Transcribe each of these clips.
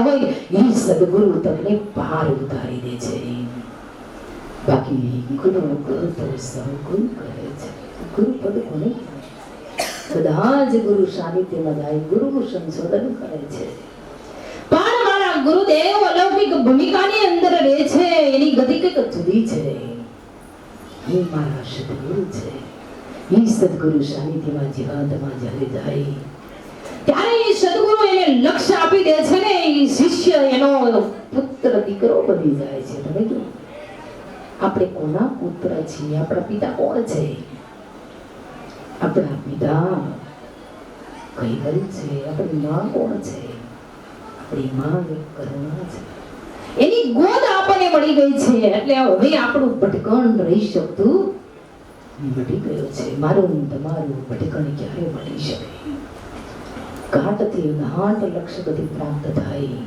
હોય એ સદગુરુ તમને પાર ઉતારી દે છે. બાકી ગુરુ ગુરુ તો સૌ ગુરુ કરે છે. ગુરુ પદ કોને બધા જ ગુરુ સાનિધ્યમાં જાય, ગુરુનું સંશોધન કરે છે. પણ મારા ગુરુદેવ અલૌકિક ભૂમિકાની અંદર રહે છે, એની ગતિ કંઈક જુદી છે. એ મારા સદગુરુ છે. એ સદગુરુ સાનિધ્યમાં જીવાતમાં જ્યારે જાય ત્યારે એ સદગુરુ એને લક્ષ્ય આપી દે છે ને, એ શિષ્ય એનો પુત્ર દીકરો બની જાય છે. તમે જો આપણે કોના પુત્ર છીએ? આપણા પિતા કોણ છે? આપણા પિતા કૈવલ છે. આપણી માં કોણ છે? આપણી માં કરુણા છે. એની ગોદ આપણને મળી ગઈ છે. એટલે હવે આપણું ભટકણ રહી શકતું મટી ગયો છે. મારું તમારું ભટકણ ક્યારે મટી શકે? ઘાટથી અઘાટ લક્ષ્ય ગતિ પ્રાપ્ત થાય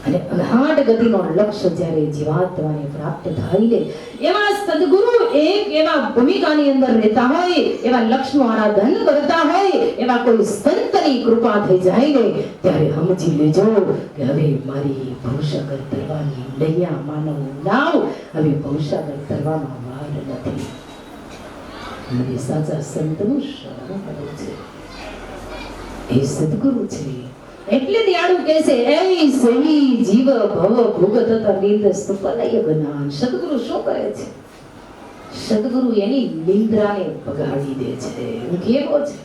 અને અઘાટ ગતિનો લક્ષ્ય જ્યારે જીવાત્માને પ્રાપ્ત થાય ને, એવા સદગુરુ એક એવા ભૂમિકાની અંદર રહેતા હોય, એવા લક્ષ્યનું આરાધન કરતા હોય, એવા કોઈ સંતની કૃપા થઈ જાય ને, ત્યારે સમજી લેજો કે હવે મારી ભવસાગર તરવાની નૈયા માનવ નાવ હવે ભવસાગર તરવામાં વાર નથી. મને સાચા સંતનું શરણ મળે છે. એ સદગુરુ છે. એટલે દયાળુ કહે છે, એ સહી જીવ ભવ ભોગત નિંદ સુપલય જ્ઞાન. સદગુરુ શું કરે છે? સદગુરુ એની નિંદ્રાને બગાડી દે છે. ઊંઘેલો છે.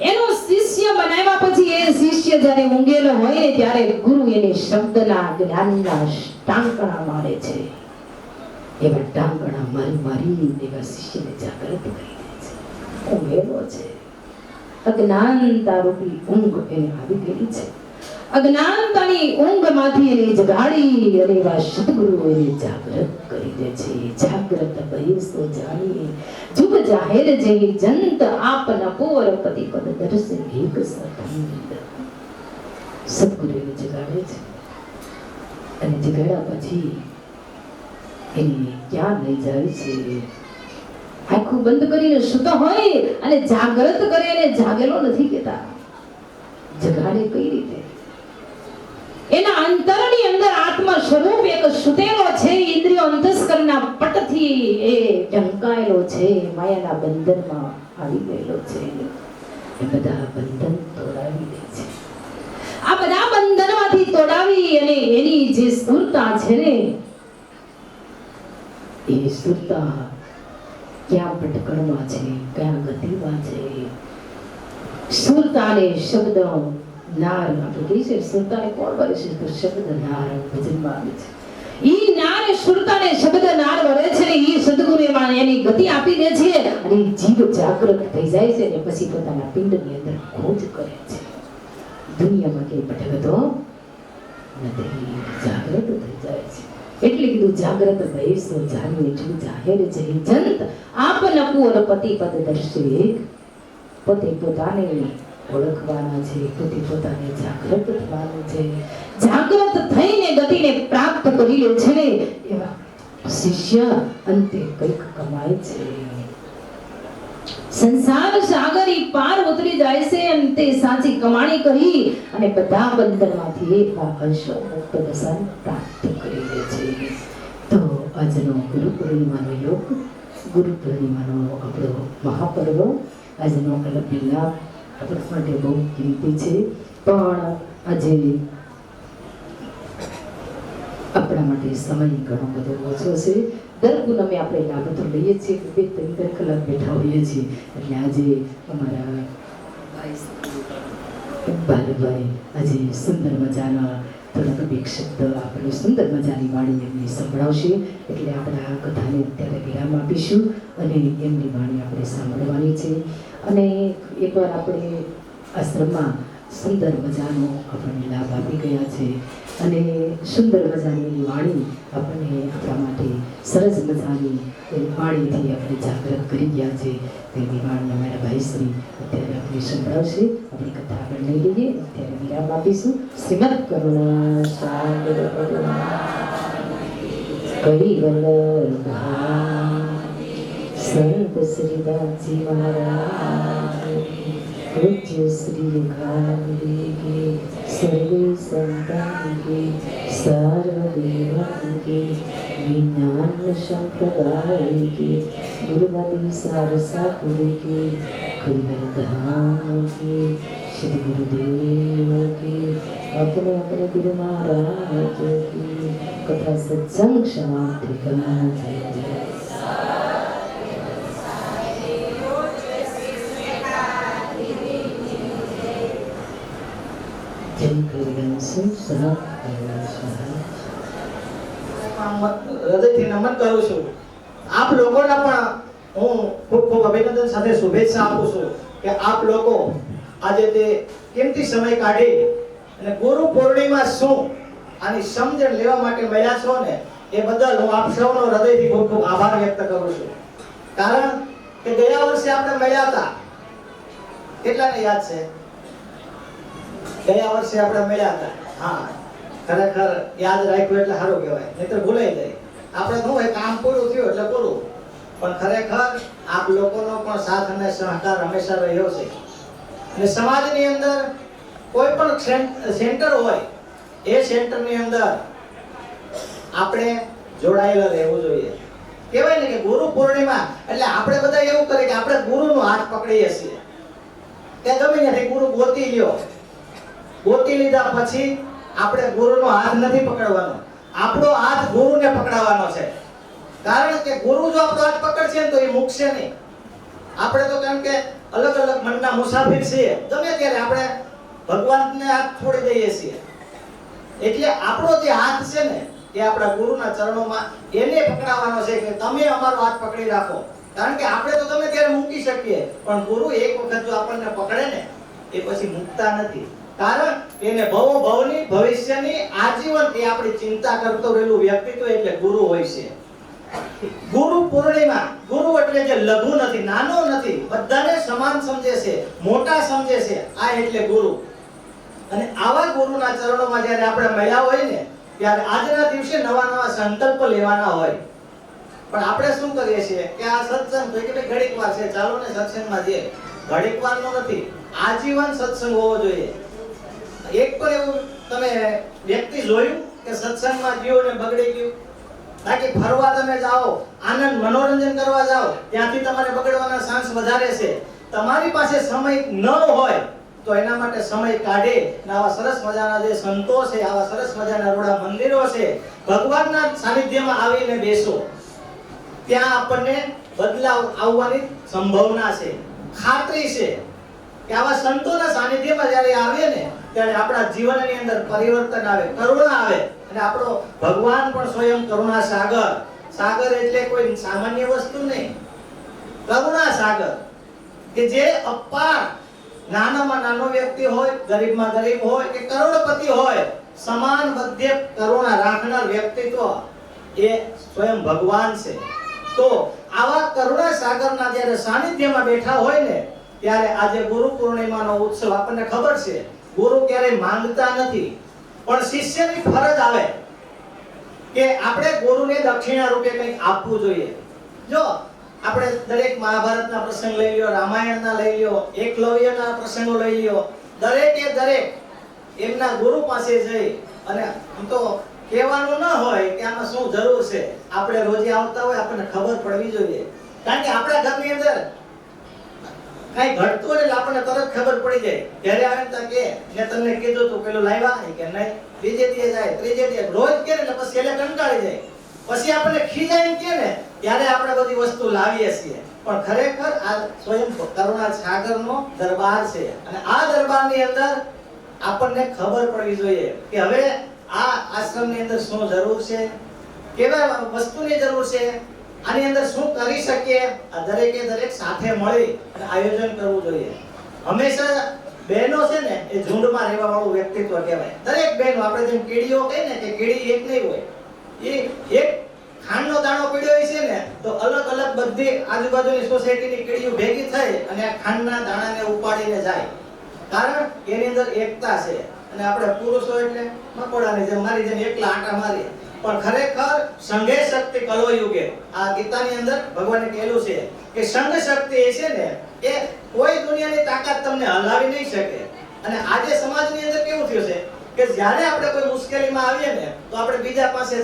એનો શિષ્ય બનાવ્યા પછી એ શિષ્ય જ્યારે ઊંઘેલો હોય ને, ત્યારે ગુરુ એને શબ્દના જ્ઞાનના ટાંકણા મારે છે. એવા ટાંકણા મારી મારી એવા શિષ્યને જાગૃત કરી દે છે. ઊંઘેલો છે. અજ્ઞાનતા રૂપી ઊંઘ એને આવી ગઈ છે. અજ્ઞાનતાની ઊંઘમાંથી એને જગાડી અને એવા સદગુરુ એને જાગૃત કરી દે છે. જાગૃત ભઈસ તો જાણીએ જુગ જાહેર જઈ જંત આપના પોર પતિ પદ દર્શન ઘેક સતંદ. સદગુરુ એને જગાડે છે અને જગાડ્યા પછી એને ક્યાં લઈ જાય છે? આંખો બંધ કરીને સૂતો હોય અને જાગૃત કરે અને જાગેલો નથી કહેતા. જગાડે કઈ રીતે? એના અંતરની અંદર આત્મા સ્વરૂપ એક સુતેલો છે. ઇન્દ્રિયો અંતસ્કરના પટથી એ ઢંકાયેલો છે, માયાના બંધનમાં આવી ગયેલો છે. એ બધા બંધન તોડાવી દે છે. આ બધા બંધનમાંથી તોડાવી અને એની જે સુરતા છે ને, એ સુરતા ક્યાં ભટકણમાં છે, ક્યાં ગતિમાં છે. સુરતાને શબ્દ નાર આપણે કહીએ છીએ. સુરતાને કોણ વરે છે? તો શબ્દ નાર ભજનમાં આવે છે. ઈ નાર સુરતાને શબ્દ નાર વરે છે ને, ઈ સદગુરુ એમાં એની ગતિ આપી દે છે અને જીવ જાગૃત થઈ જાય છે ને પછી પોતાના પિંડની અંદર ખોજ કરે છે. દુનિયામાં કે ભટકતો નથી, જાગૃત થઈ જાય છે. એટલે કીધું જાગૃત ભઈસ તો જાણીએ જુગ જાહેર જઈ જંત આપના પુર પતિ પદ દર્શે. પોતે પોતાને ઓળખવાના છે, પોતે પોતાને જાગૃત થવાનું છે. જાગૃત થઈને ગતિને પ્રાપ્ત કરી લે છે ને, એવા શિષ્ય અંતે કંઈક કમાય છે. સંસાર સાગરી પાર ઉતરી જાય છે. અંતે સાચી કમાણી કરી અને બધા બંધનમાંથી આ અંશો મુક્ત દશા પ્રાપ્ત કરી લે છે. તો આજનો ગુરુ પૂર્ણિમાનો યોગ, ગુરુ પૂર્ણિમાનો આપણો મહાપર્વ, આજનો અલભ્ય લાભ આપણા માટે બહુ કિંમતી છે. પણ આજે આપણા માટે સમય ઘણો બધો ઓછો છે. દર પૂનમે આપણે લાભ તો લઈએ છીએ, 2-3 કલાક બેઠા હોઈએ છીએ. એટલે આજે અમારા બાલભાઈ આજે સુંદર મજાના થોડાક એક શબ્દ આપણે સુંદર મજાની વાણી એમની સંભળાવશે. એટલે આપણે આ કથાને અત્યારે વિરામ આપીશું અને એમની વાણી આપણે સાંભળવાની છે. અને એકવાર આપણે આશ્રમમાં સુંદર મજાનો આપણને લાભ આપી ગયા છે અને સુંદર મજાની વાણી આપણને આપણા માટે સરસ મજાની વાણીથી આપણે જાગૃત કરી ગયા છે. તેની વાણી અમારા ભાઈશ્રી અત્યારે આપણે સંભળાવશે. આપણી કથા આગળ લઈ લઈએ. અત્યારે વિરામ આપીશું. શ્રીમદ કરુણા સાગર કૈવલ સંત શ્રીદાસજી મહારાજ पूज्य श्री रेखाविगे सर्वे संतानिगे सर्वदेवानिगे विज्ञान संप्रदायिगे गुरुवादी सारसापुरिगे गुरुधाम के श्री गुरुदेव के अपने अपने गुरु महाराज की कथा सत्संग समाप्ति करना चाहिए। હૃદયથી નમન કરું છું. આપ લોકોને પણ હું ખૂબ ખૂબ અભિનંદન સાથે શુભેચ્છા આપું છું કે આપ લોકો આજે તે કિંમતી સમય કાઢી અને ગુરુ પૂર્ણિમા શું આની સમજણ લેવા માટે મળ્યા છો ને એ બદલ હું આપ સૌનો હૃદયથી ખૂબ ખૂબ આભાર વ્યક્ત કરું છું. કારણ કે ગયા વર્ષે આપણે મળ્યા હતા, કેટલાને યાદ છે? ગયા વર્ષે આપણે મળ્યા હતા. હા, ખરેખર યાદ રાખ્યું એટલે સારું કહેવાય, નહીતર ભૂલાઈ જાય. આપણે શું હોય, કામ પૂરું થયું એટલે પૂરું. પણ ખરેખર આપ લોકોનો પણ સાથ અને સહકાર હંમેશા રહ્યો છે. અને સમાજની અંદર કોઈ પણ સેન્ટર હોય એ સેન્ટરની અંદર આપણે જોડાયેલા રહેવું જોઈએ. કહેવાય ને કે ગુરુ પૂર્ણિમા એટલે આપણે બધા એવું કરીએ કે આપણે ગુરુનો હાથ પકડીએ છીએ કે ગમે ત્યાંથી ગુરુ ગોતી લ્યો. ગોતી લીધા પછી આપણે ગુરુનો હાથ નથી પકડવાનો, આપણો હાથ ગુરુને પકડાવવાનો છે. કારણ કે ગુરુ જો આપણો હાથ પકડશે ને તો એ મૂકશે નહીં. આપણે તો કેમ કે અલગ અલગ મનના મુસાફિર છીએ, ગમે ત્યારે આપણે ભગવાનને હાથ છોડી દઈએ છીએ. એટલે આપણો જે હાથ છે ને એ આપણા ગુરુના ચરણોમાં એને પકડાવવાનો છે કે તમે અમારો હાથ પકડી રાખો. કારણ કે આપણે તો ગમે ત્યારે મૂકી શકીએ, પણ ગુરુ એક વખત જો આપણને પકડે ને એ પછી મૂકતા નથી. કારણ એને ભવો ભવની ભવિષ્યની આજીવન એ આપણી ચિંતા કરતો રહેલું વ્યક્તિત્વ એટલે ગુરુ હોય છે. ગુરુ પૂર્ણિમા, ગુરુ એટલે જે લઘુ નથી, નાનો નથી, બધાને સમાન સમજે છે, મોટા સમજે છે, આ એટલે ગુરુ. અને આવા ગુરુના ચરણોમાં જ્યારે આપણે મળ્યા હોય ને ત્યારે આજના દિવસે નવા નવા સંકલ્પ લેવાના હોય. પણ આપણે શું કરીએ છીએ કે આ સત્સંગ તો કે ઘડીક વાર છે, ચાલો ને સત્સંગમાં જઈએ. ઘડીક વારનો નથી, આજીવન સત્સંગ હોવો જોઈએ. એક પણ એવું તમે વ્યક્તિ જોયું કે સત્સંગમાં ગયો ને બગડી ગયું? બાકી ફરવા તમે જાઓ, આનંદ મનોરંજન કરવા જાઓ, ત્યાંથી તમારે બગડવાના ચાન્સ વધારે છે. તમારી પાસે સમય ન હોય તો એના માટે સમય કાઢે ને આવા સરસ મજાના જે સંતો છે, આવા સરસ મજાના રોડા મંદિરો છે, ભગવાનના સાનિધ્યમાં આવીને બેસો. ત્યાં આપણને બદલાવ આવવાની સંભાવના છે, ખાતરી છે કે આવા સંતોના સાનિધ્યમાં જ્યારે આવીએ ને ત્યારે આપણા જીવનની અંદર પરિવર્તન આવે, કરુણા આવે. અને આપણો ભગવાન પણ સ્વયં કરુણા સાગર. સાગર એટલે કોઈ સામાન્ય વસ્તુ નહીં, કરુણા સાગર કે જે અપાર, નાનામાં નાનો વ્યક્તિ હોય, ગરીબમાં ગરીબ હોય કે કરોડપતિ હોય, સમાન બધે કરુણા રાખનાર વ્યક્તિત્વ એ સ્વયં ભગવાન છે. તો આવા કરુણા સાગરના જ્યારે સાનિધ્યમાં બેઠા હોય ને ત્યારે આજે ગુરુ પૂર્ણિમાનો ઉત્સવ આપણને ખબર છે. ગુરુ ક્યારેય માંગતા નથી, પણ શિષ્યની ફરજ આવે કે આપણે ગુરુને દક્ષિણા રૂપે કંઈક આપવું જોઈએ. જો આપણે દરેક મહાભારતના પ્રસંગ લઈ લ્યો, રામાયણના લઈ લ્યો, એકલવ્યના પ્રસંગો લઈ લ્યો, દરેકે દરેક એમના ગુરુ પાસે જઈ અને આમ તો કહેવાનું ન હોય કે આમાં શું જરૂર છે, આપણે રોજે આવતા હોય આપણને ખબર પડવી જોઈએ. કારણ કે આપણા ઘરની અંદર કઈ ઘટતું હોય એટલે આપણને તરત ખબર પડી જાય. ઘરે આવે તો કે મેં તમને કીધું તું પેલું લાવ્યા કે નહીં, બીજે દિવસે જાય, ત્રીજે દિવસે રોજ કે એટલે પછી એટલે કંટાળી જાય. પછી આપણને ખીજાય કે ને ત્યારે આપણે બધી વસ્તુ લાવીએ છીએ. પણ ખરેખર આ સ્વયં કરુણા સાગરનો દરબાર છે. અને આ દરબારની અંદર આપણને ખબર પડવી જોઈએ કે હવે આ આશ્રમની અંદર શું જરૂર છે, કેવા વસ્તુની જરૂર છે, આની અંદર શું કરી શકીએ. આ દરેકે દરેક સાથે મળી અને આયોજન કરવું જોઈએ. હંમેશા બહેનો છે ને એ ઝુંડમાં રહેવા વાળું વ્યક્તિત્વ કહેવાય. દરેક બહેનો, આપણે જેમ કીડીઓ કહે ને કે કીડી એક નહીં હોય, એ એક ખાંડનો દાણો પીડ્યો છે ને તો અલગ અલગ બધી આજુબાજુની સોસાયટીની કીડીઓ ભેગી થઈ અને આ ખાંડના દાણાને ઉપાડીને જાય. કારણ એની અંદર એકતા છે. અને આપણે પુરુષો એટલે મકોડાની જેમ મારી જેમ એકલા આંટા મારીએ. પણ ખરેખર સંઘે શક્તિ કલો યુગે, આ ગીતાની અંદર ભગવાને કહેલું છે કે સંઘ શક્તિ એ છે ને એ કોઈ દુનિયાની તાકાત તમને હલાવી નહીં શકે. અને આજે સમાજની અંદર કેવું થયું છે કે જ્યારે આપણે કોઈ મુશ્કેલીમાં આવીએ ને તો આપણે બીજા પાસે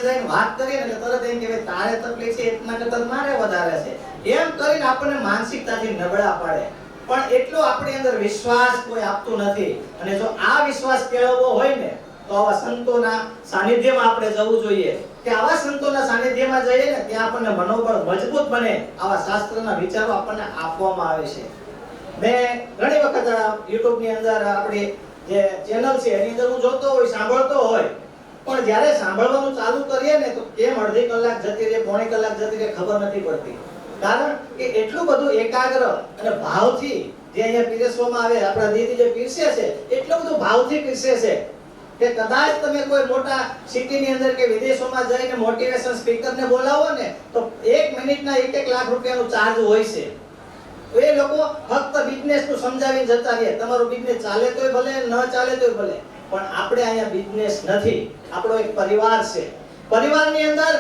જઈને વાત કરીએ ને એટલે તરત એમ કે તારે તકલીફ છે એટલા કરતાં મારે વધારે છે એમ કરીને આપણને માનસિકતાથી નબળા પાડે. પણ એટલો આપણી અંદર વિશ્વાસ કોઈ આપતું નથી. અને જો આ વિશ્વાસ કેળવવો હોય ને તો આવા સંતોના સાનિધ્યમાં આપણે જવું જોઈએ કે આવા સંતોના સાનિધ્યમાં જઈએ ને ત્યાં આપણને મનોબળ મજબૂત બને. આવા શાસ્ત્રના વિચારો આપણને આપવામાં આવે છે. મેં ઘણી વખત YouTube ની અંદર આપણી જે ચેનલ છે એની અંદર હું જોતો હોય, સાંભળતો હોય, પણ જ્યારે સાંભળવાનું ચાલુ કરીએ ને તો કેમ અડધી કલાક જતી રહે, પોણી કલાક જતી રહે ખબર નથી પડતી. કારણ કે એટલું બધું એકાગ્ર અને ભાવથી જે અહીંયા પીરસવામાં આવે, આપણા દીદી જે પીરસે છે એટલું બધું ભાવથી પીરસે છે કે કદાચ તમે કોઈ મોટા સિટીની અંદર કે વિદેશોમાં જઈને મોટિવેશન સ્પીકરને બોલાવો ને તો 1 મિનિટના 1 લાખ રૂપિયાનો ચાર્જ હોય છે. એ લોકો ફક્ત બિઝનેસ નું સમજાવીને જતા રહે. તમારો બિઝનેસ ચાલે તોય ભલે, ન ચાલે તોય ભલે, પણ આપણે અહીંયા બિઝનેસ નથી. આપણો એક પરિવાર છે. પરિવારની અંદર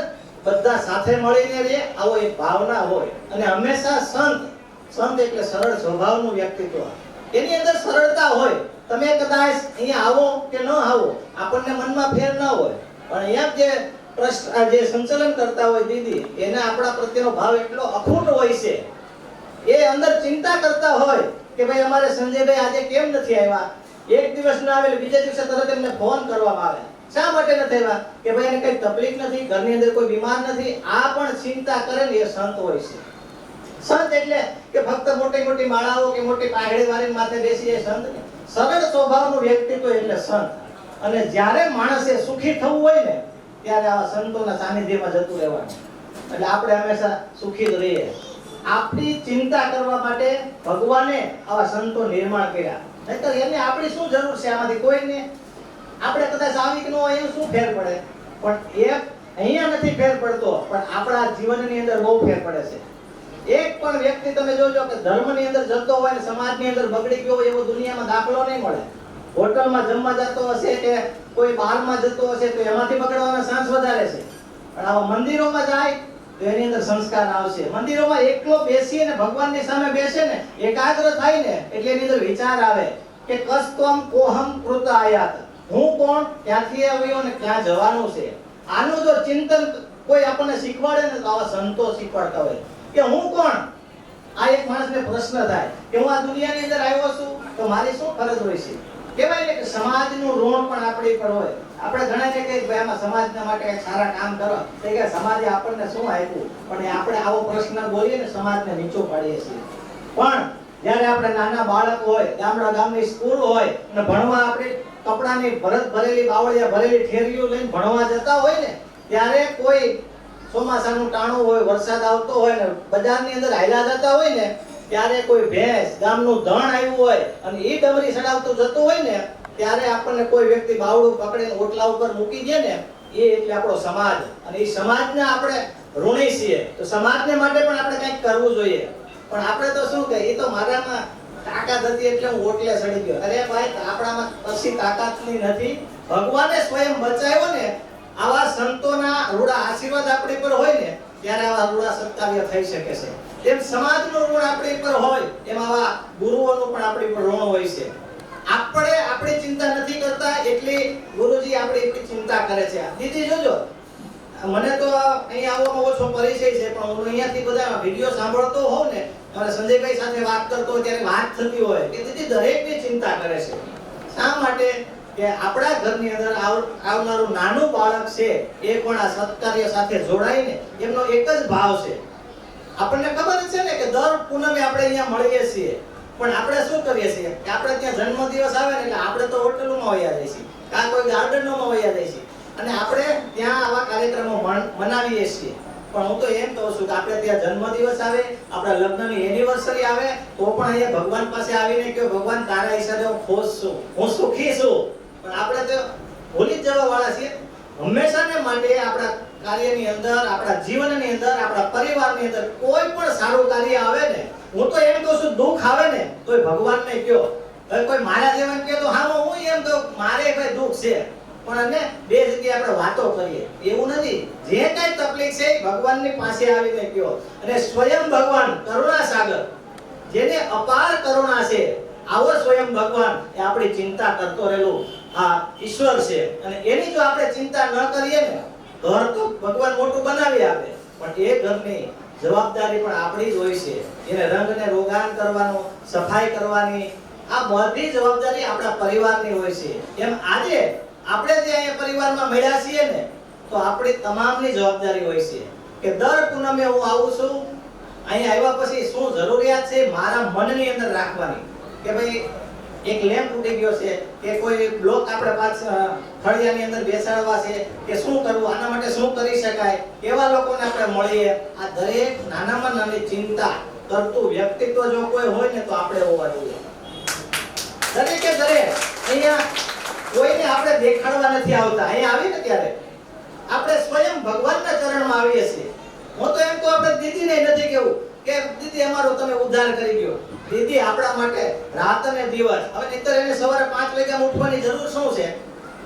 બધા સાથે મળીને રહે આવો એક ભાવના હોય. અને હંમેશા સંત એટલે સરળ સ્વભાવનું વ્યક્તિત્વ, એની અંદર સરળતા હોય. તમે કદાચ અહીંયા આવો કે ન આવો આપણને મનમાં ફેર ન હોય, પણ અહીંયા જે સંચાલન કરતા હોય દીદી, એને આપણા પ્રત્યેનો ભાવ એટલો અખૂટ હોય છે. એ અંદર ચિંતા કરતા હોય કે ભાઈ અમારે સંજયભાઈ આજે કેમ નથી આવ્યા. એક દિવસ ના આવે બીજા દિવસે તરત એમને ફોન કરવામાં આવે. શા માટે નથી આવ્યા? કે ભાઈ એને કઈ તકલીફ નથી, ઘરની અંદર કોઈ બીમાર નથી. આ પણ ચિંતા કરે ને એ સંત હોય છે. સંત એટલે કે ફક્ત મોટી મોટી માળાઓ કે મોટી પાઘડી વાળી માથે બેસી એ સંત નહીં. સરળ સ્વભાવનું વ્યક્તિત્વ એટલે સંત. અને જ્યારે માણસે સુખી થવું હોય ને ત્યારે આવા સંતોના સાનિધ્યમાં જતું રહેવાનું. એટલે આપણે હંમેશા સુખી જ રહીએ. આપણી ચિંતા કરવા માટે ભગવાને આવા સંતો નિર્માણ કર્યા. નહીતર એને આપણી શું જરૂર છે આમાંથી કોઈને? આપણે કદાચ આવી કે ન હોય એનું શું ફેર પડે? પણ એક અહીંયા નથી ફેર પડતો, પણ આપણા જીવનની અંદર બહુ ફેર પડે છે. એક પણ વ્યક્તિ તમે જોજો કે ધર્મની અંદર જતો હોય ને સમાજની અંદર બગડી ગયો હોય એવો દુનિયામાં દાખલો નહીં મળે. હોટલમાં જમવા જતો હશે કે કોઈ બારમાં જતો હશે તો એમાંથી બગડવાના ચાન્સ વધારે છે. પણ આવા મંદિરોમાં જાય તો એની અંદર સંસ્કાર આવશે. મંદિરોમાં એકલો બેસી અને ભગવાનની સામે બેસે ને, એકાગ્ર થાય ને એટલે એની અંદર વિચાર આવે કે કસ્ત્વમ કોહમ કૃત આયાત, હું કોણ, ક્યાંથી આવ્યો ને ક્યાં જવાનું છે. આનું જો ચિંતન કોઈ આપણને શીખવાડે ને તો આવા સંતો શીખવાડતા હોય કે હું કોણ. આ એક માણસને પ્રશ્ન થાય કે હું આ દુનિયાની અંદર આવ્યો છું તો મારી શું ફરજ હોય છે. કહેવાય ને કે સમાજનું ઋણ પણ આપણી પર હોય. આપણે ઘણા કે ભાઈ આમાં સમાજના માટે કંઈક સારા કામ કરો તો કે સમાજે આપણને શું આપ્યું, પણ આપણે આવો પ્રશ્ન બોલીએ ને સમાજને નીચો પાડીએ છીએ. પણ જ્યારે આપણે નાના બાળક હોય, ગામની સ્કૂલ હોય અને ભણવા આપણે કપડાની ભરત ભરેલી બાવળિયા ભરેલી ઠેરીઓ લઈને ભણવા જતા હોય ને ત્યારે કોઈ ચોમાસાનું ટાણું હોય, વરસાદ આવતો હોય ને બજારની અંદર હાલ્યા જતા હોય ને ત્યારે કોઈ ભેંસ ગામનું ધણ આવ્યું હોય અને એ ડમરી ચડાવતું જતું હોય ને ત્યારે આપણને કોઈ વ્યક્તિ બાવડું પકડીને ઓટલા ઉપર મૂકી દે ને એ એટલે આપણો સમાજ. અને એ સમાજને આપણે ઋણી છીએ તો સમાજને માટે પણ આપણે કંઈક કરવું જોઈએ. પણ આપણે તો શું કહે, એ તો મારામાં તાકાત હતી એટલે હું ઓટલે ચડી ગયો. અરે ભાઈ, આપણામાં પછી તાકાતની નથી. ભગવાને સ્વયં બચાવ્યો ને. આવા સંતોના રૂડા આશીર્વાદ આપણી પર હોય ને ત્યારે આવા રૂડા સત્કાર્ય થઈ શકે છે. એમ સમાજનું ઋણ આપણી પર હોય એમ આવા ગુરુઓનું પણ આપણી પર ઋણ હોય છે. આપણે આપણી ચિંતા નથી કરતા એટલી ગુરુજી આપણી એટલી ચિંતા કરે છે. દીદી જોજો, મને તો અહીંયા આવવામાં ઓછો પરિચય છે, પણ હું અહીંયાથી બધા વિડીયો સાંભળતો હોઉં ને અને સંજયભાઈ સાથે વાત કરતો હોય ત્યારે વાત થતી હોય કે દીદી દરેકની ચિંતા કરે છે. શા માટે? કે આપણા ઘરની અંદર આવનારું નાનું બાળક છે એ પણ આ સત્કાર્ય સાથે જોડાઈને એમનો એક જ ભાવ છે. આપણને ખબર છે ને કે દર પૂનમે આપણે અહીંયા મળીએ છીએ, પણ આપણે શું કરીએ છીએ કે આપણે ત્યાં જન્મદિવસ આવે ને એટલે આપણે તો હોટલમાં વયા જઈએ છીએ, કાં કોઈ ગાર્ડનમાં વયા જઈએ છીએ અને આપણે ત્યાં આવા કાર્યક્રમો મનાવીએ છીએ. પણ હું તો એમ કહું છું કે આપણે ત્યાં જન્મદિવસ આવે, આપણા લગ્નની એનિવર્સરી આવે તો પણ અહીંયા ભગવાન પાસે આવીને કહો ભગવાન તારા હિસાબે હું ખુશ છું, હું સુખી છું. પણ આપણે તો ભૂલી જ જવા વાળા છીએ. હંમેશાને માટે આપણા કાર્યની અંદર, આપણા જીવનની અંદર, આપણા પરિવારની અંદર કોઈ પણ સારું કાર્ય આવે ને, હું તો એમ કહું છું દુઃખ આવે ને તોય ભગવાનને કહો. હવે કોઈ મારા જેવાને કહે તો હા હું એમ કહું મારે ભાઈ દુઃખ છે, પણ અને બે જગ્યાએ આપણે વાતો કરીએ એવું નથી. જે કઈ તકલીફ છે ભગવાનની પાસે આવીને કહો. અને સ્વયં ભગવાન કરુણા સાગર જેને અપાર કરુણા છે, આવો સ્વયં ભગવાન એ આપણી ચિંતા કરતો રહેલો આ ઈશ્વર છે. અને એની જો આપણે ચિંતા ન કરીએ ને, ઘર તો ભગવાન મોટું બનાવી આપે, પણ એ ઘરની જવાબદારી પણ આપણી જ હોય છે. એને રંગને રોગાન કરવાનો, સફાઈ કરવાની, આ બધી જવાબદારી આપણા પરિવારની હોય છે. એમ આજે આપણે જે અહીંયા પરિવારમાં મળ્યા છીએ ને, તો આપણી તમામની જવાબદારી હોય છે કે દર પૂનમે હું આવું છું, અહીંયા આવ્યા પછી શું જરૂરિયાત છે મારા મનની અંદર રાખવાની. કે ભાઈ એક લેમ્પ તૂટી ગયો છે, કે કોઈ બ્લોક આપણે ફળિયાની અંદર બેસાડવા છે, કે શું કરવું, આના માટે શું કરી શકાય, એવા લોકોને આપણે મળીએ. આ દરેક નાનામાં નાની ચિંતા કરતું વ્યક્તિત્વ જો કોઈ હોય ને, તો આપણે હોવા જોઈએ. દરેકે દરેક અહીંયા કોઈને આપણે દેખાડવા નથી આવતા. અહીંયા આવીને ત્યારે આપણે સ્વયં ભગવાનના ચરણમાં આવીએ છીએ. હું તો એમ તો આપણે દીદીને નથી કહેવું કે દીદી અમારો તમે ઉદ્ધાર કરી ગયો. દીદી આપણા માટે રાત અને દિવસ, હવે નહીતર એને સવારે 5 વાગ્યામાં ઉઠવાની જરૂર શું છે?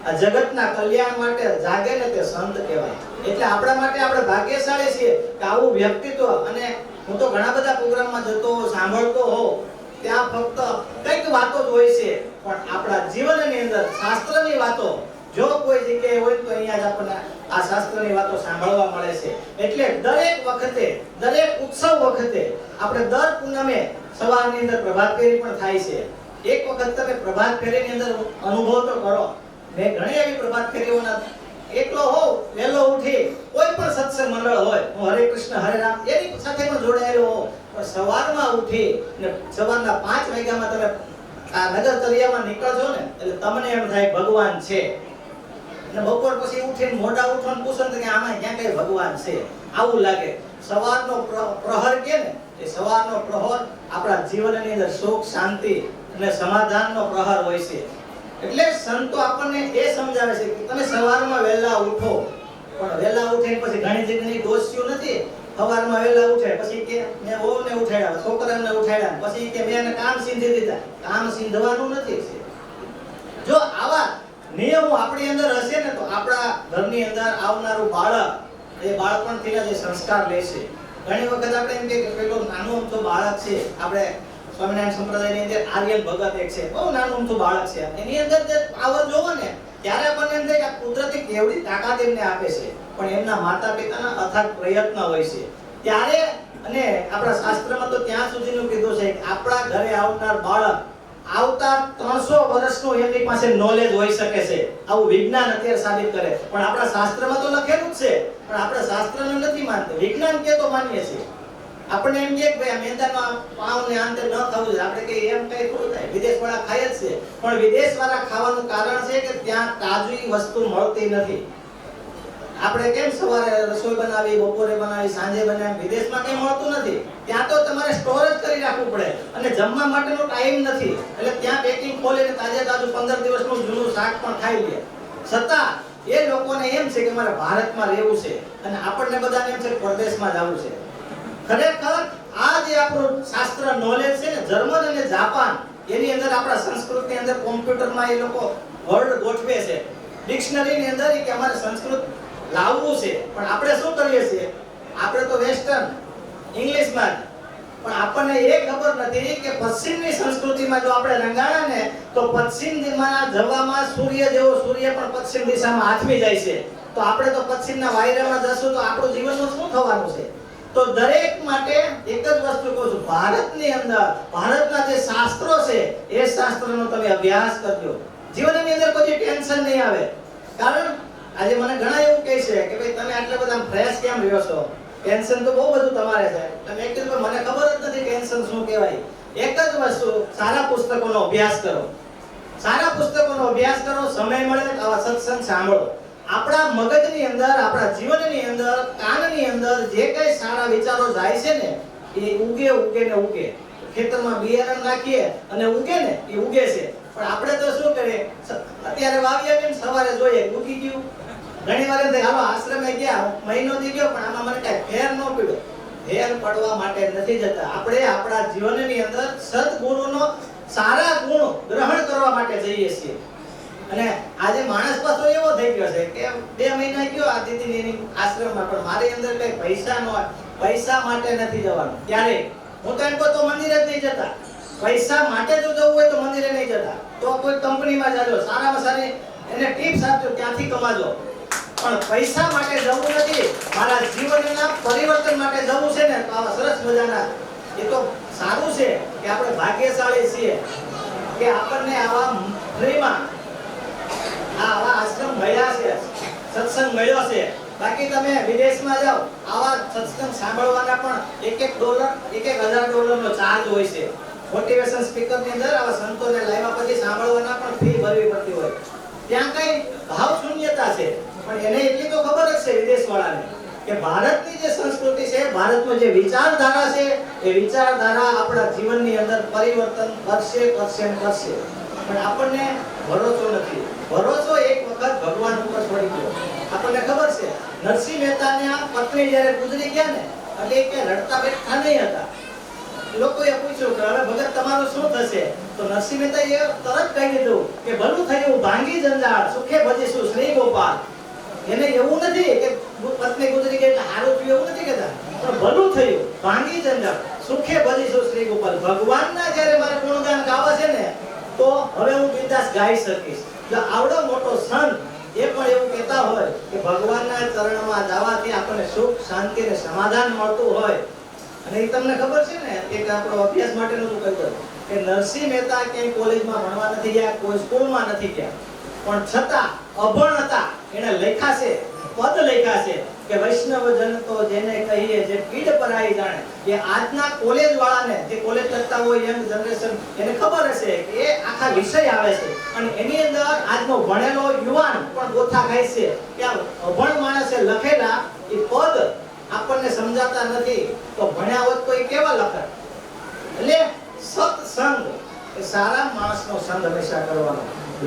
આ જગતના કલ્યાણ માટે જાગે ને તે સંત કહેવાય. એટલે આપણા માટે આપણે ભાગ્યશાળી છીએ કે આવું વ્યક્તિત્વ. અને હું તો ઘણા બધા પ્રોગ્રામમાં જતો સાંભળતો હોઉં, ત્યાં ફક્ત કંઈક વાતો જ હોય છે, પણ આપણા જીવનની અંદર શાસ્ત્રની વાતો જો કોઈ જગ્યાએ હોય તો અહીંયા જ આપણને આ શાસ્ત્રની વાતો સાંભળવા મળે છે. એટલે દરેક વખતે, દરેક ઉત્સવ વખતે આપણે દર પૂનમે સવારની અંદર પ્રભાત ફેરી પણ થાય છે. એક વખત તમે પ્રભાત ફેરીની અંદર અનુભવ તો કરો. મેં ઘણી એવી પ્રભાત ફેરીઓના એકલો હોઉં, વહેલો ઉઠી કોઈ પણ સત્સંગ મંડળ હોય, હું હરે કૃષ્ણ હરે રામ એની સાથે પણ જોડાયેલો હોઉં, પણ સવારમાં ઉઠી ને સવારના 5 વાગ્યામાં તમે આ નગર તળિયામાં નીકળજો ને, એટલે તમને એમ થાય ભગવાન છે. અને બપોર પછી ઉઠીને મોઢા ઉઠવાનું પૂછો કે આમાં ક્યાં કઈ ભગવાન છે, આવું લાગે. સવારનો પ્રહર કે ને, એ સવારનો પ્રહર આપણા જીવનની અંદર સુખ, શાંતિ અને સમાધાનનો પ્રહર હોય છે. એટલે સંતો આપણને એ સમજાવે છે કે તમે સવારમાં વહેલા ઉઠો. પણ વહેલા ઉઠીને પછી ઘણી જગ્યાની દોષીઓ નથી. સવારમાં વહેલા ઉઠે પછી કે મેં વહુને ઉઠાડ્યા, છોકરાને ઉઠાડ્યા, પછી કે મેં એને કામ સીંધી દીધા. કામ સીંધવાનું નથી. જો આવા નિયમો આપણી અંદર હશે ને, તો આપણા ઘરની અંદર આવનારું બાળક એ બાળપણથી જે સંસ્કાર લેશે. ઘણી વખત આપણે એમ કે પેલો નાનો અમથો બાળક છે, આપણે સ્વામિનારાયણ સંપ્રદાયની અંદર આર્યન ભગત એક છે, બહુ નાનું અમથું બાળક છે, એની અંદર જે પાવર જોવો ને, ત્યારે આપણને એમ થાય કે કુદરતી કેવડી તાકાત એમને આપે છે, પણ એમના માતા પિતાના અથાગ પ્રયત્ન હોય છે. ત્યારે અને આપણા શાસ્ત્રમાં તો ત્યાં સુધીનું કીધું છે કે આપણા ઘરે આવનાર બાળક આવતા 300 વર્ષનું એમની પાસે નોલેજ હોઈ શકે છે. આવું વિજ્ઞાન અત્યારે સાબિત કરે. પણ આપણા શાસ્ત્રમાં તો લખેલું જ છે, પણ આપણે શાસ્ત્રને નથી માનતા, વિજ્ઞાન કે તો માનીએ છીએ. આપણે એમ કે ભાઈ આ મેંદાના પાવને આંતે ન ખાવું જોઈએ, આપણે કે એમ કઈ થોડું થાય, વિદેશ વાળા ખાય જ છે. પણ વિદેશ વાળા ખાવાનું કારણ છે કે ત્યાં તાજી વસ્તુ મળતી નથી. આપણે કેમ સવારે રસોઈ બનાવી, બપોરે બનાવી, સાંજે બનાવી, વિદેશમાં કઈ મળતું નથી. ત્યાં તો તમારે સ્ટોરેજ કરી રાખવું પડે અને જમવા માટેનો ટાઈમ નથી. એટલે ત્યાં પેકિંગ ખોલીને તાજે તાજું 15 દિવસનું જૂનું શાક પણ ખાઈ લે. છતાં એ લોકોને એમ છે કે મારે ભારતમાં રહેવું છે અને આપણને બધાને એમ છે કે પરદેશમાં જવું છે. ખરેખર આ જે આપણું શાસ્ત્ર નોલેજ છે ને, જર્મન અને જાપાન એની અંદર આપણા સંસ્કૃતની અંદર કોમ્પ્યુટરમાં એ લોકો વર્ડ ગોઠવે છે. ડિક્શનરીની અંદર કે અમારે સંસ્કૃત લાવવું છે, પણ આપણે શું કરીએ છીએ? આપણે તો વેસ્ટર્ન ઇંગ્લિશમાં. પણ આપણને એ ખબર નથી કે પશ્ચિમની સંસ્કૃતિમાં જો આપણે રંગાણા ને, તો પશ્ચિમ દિશામાં જવામાં સૂર્ય પણ પશ્ચિમ દિશામાં આથમી જાય છે. તો આપણે તો પશ્ચિમના વાયરામાં જશું તો આપણું જીવનનું શું થવાનું છે? તો દરેક માટે એક જ વસ્તુ કહું છું, ભારતની અંદર ભારતના જે શાસ્ત્રો છે એ શાસ્ત્રનો તમે અભ્યાસ કરજો. જીવનની અંદર કોઈ ટેન્શન નહીં આવે. કારણ આજે મને ઘણા એવું કહે છે કે ભાઈ તમે આટલા બધા ફ્રેશ કેમ રહ્યો છો? ટેન્શન તો બહુ બધું તમારે છે. તમે એક કીધું મને ખબર જ નથી ટેન્શન શું કહેવાય. એક જ વસ્તુ, સારા પુસ્તકોનો અભ્યાસ કરો. સારા પુસ્તકોનો અભ્યાસ કરો, સમય મળે તો આવા સત્સંગ સાંભળો. આપણા મગજની અંદર, આપણા જીવનની અંદર, કાનની અંદર જે કઈ સારા વિચારો જાય છે ને, એ ઉગે. ખેતરમાં બિયારણ નાખીએ અને ઉગે ને, એ ઉગે છે. પણ આપણે તો શું કરીએ, અત્યારે વાવીએ કે સવારે જોઈએ ઉગી ગયું. ઘણી વાર એમ હાલો આશ્રમે ગયા, મહિનો થઈ ગયો, પણ આમાં મને કઈ ફેર ન પડ્યો. ફેર પડવા માટે નથી જતા. આપણે આપણા જીવનની અંદર સદગુરુનો સારા ગુણ ગ્રહણ કરવા માટે જઈએ છીએ. અને આજે માણસ પાછો એવો થઈ ગયો છે કે 2 મહિના ગયો આ દીદીની આશ્રમમાં, પણ મારી અંદર કઈ પૈસા માટે નથી જવાનું. ત્યારે હું તો એમ કહું તો મંદિરે જ નહીં જતા. પૈસા માટે જો જવું હોય તો મંદિરે નહીં જતા, તો કોઈ કંપનીમાં જાજો, સારામાં સારી એને ટિપ્સ આપજો, ત્યાંથી કમાજો. પણ પૈસા માટે જવું નથી, મારા જીવનના પરિવર્તન માટે જવું છે ને, તો આવા સરસ મજાના, એ તો સારું છે કે આપણે ભાગ્યશાળી છીએ કે આપણને આવા ફ્રીમાં આવા આશ્રમ મળ્યા છે, સત્સંગ મળ્યો છે. બાકી તમે વિદેશમાં જાઓ, આવા સત્સંગ સાંભળવાના પણ $1,000 નો ચાર્જ હોય છે. મોટિવેશન સ્પીકર ની અંદર આવા સંતોને લાવ્યા પછી સાંભળવાના પણ ફી ભરવી પડતી હોય. ત્યાં કઈ ભાવ શૂન્યતા છે, પણ એને એટલી તો ખબર જ છે વિદેશવાળાને કે ભારતની જે સંસ્કૃતિ છે, ભારતનો જે વિચારધારા છે, એ વિચારધારા આપણા જીવનની અંદર પરિવર્તન કરશે. પણ આપણને ભરોસો નથી. ભરોસો એક વખત ભગવાન ઉપર છોડી ગયો. આપણને ખબર છે નરસિંહ મહેતાની પત્ની જ્યારે ગુજરી ગયા ને, એટલે કે રડતા બેઠા નહીં હતા. લોકોએ પૂછ્યું કે હવે ભગત તમારું શું થશે? તો નરસિંહ મહેતાએ તરત કહી દીધું કે ભલું થયું ભાંગી જંજાળ, સુખે ભજીશું શ્રી ગોપાલ. એને એવું નથી કે પત્ની ગુજરી ગઈ એટલે હારું થયું, એવું નથી કહેતા, પણ ભલું થયું ભાંગી જંજાળ, સુખે ભજીશું શ્રી ગોપાલ. ભગવાનના જ્યારે મારે ગુણગાન ગાવા છે ને, તો હવે હું બિંદાસ ગાઈ શકીશ. જો આવડો મોટો સંત એ પણ એવું કહેતા હોય કે ભગવાનના ચરણમાં જવાથી આપણને સુખ, શાંતિ અને સમાધાન મળતું હોય. અને એ તમને ખબર છે ને, એક આપણો અભ્યાસ માટેનું શું કહ્યું કે નરસિંહ મહેતા ક્યાંય કોલેજમાં ભણવા નથી ગયા, કોઈ સ્કૂલમાં નથી ગયા, પણ છતાં અભણ હતા. એને લખ્યા છે, પદ લખ્યા છે કે વૈષ્ણવજન તો જેને કહીએ જે પીડ પરાઈ જાણે. એ આજના કોલેજ વાળાને, જે કોલેજ કરતા હોય યંગ જનરેશન, એને ખબર હશે કે એ આખા વિષય આવે છે, અને એની અંદર આજનો ભણેલો યુવાન પણ ગોથા ખાય છે કે આ અભણ માણસે લખેલા એ પદ આપણને સમજાતા નથી, તો ભણ્યા હોત તો એ કેવા લખે? એટલે સત્સંગ એ સારા માણસનો સંગ હંમેશા કરવાનો.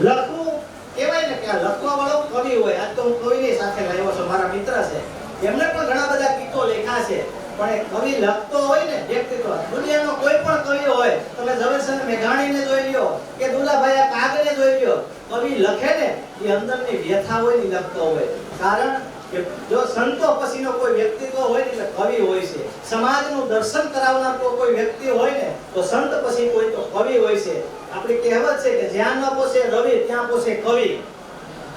લખવું કહેવાય ને કે આ લખવા વાળો કવિ હોય. આજ તો હું કવિની સાથે લાવ્યો છું, મારા મિત્ર છે, એમને પણ ઘણા બધા ગીતો લખ્યા છે. પણ એ કવિ લખતો હોય ને, વ્યક્તિત્વ, દુનિયાનો કોઈ પણ કવિ હોય, તમે ઝવેરચંદ મેઘાણીને જોઈ લ્યો કે દુલાભાઈ કાગને જોઈ લ્યો, કવિ લખે ને એ અંદરની વ્યથા હોય ને લખતો હોય. કારણ કે જો સંતો પછીનો કોઈ વ્યક્તિત્વ હોય ને, એટલે કવિ હોય છે. સમાજનું દર્શન કરાવનાર કોઈ વ્યક્તિ હોય ને, તો સંત પછી કોઈ તો કવિ હોય છે. આપણી કહેવત છે કે જ્યાં ન પોસે રવિ ત્યાં પોસે કવિ.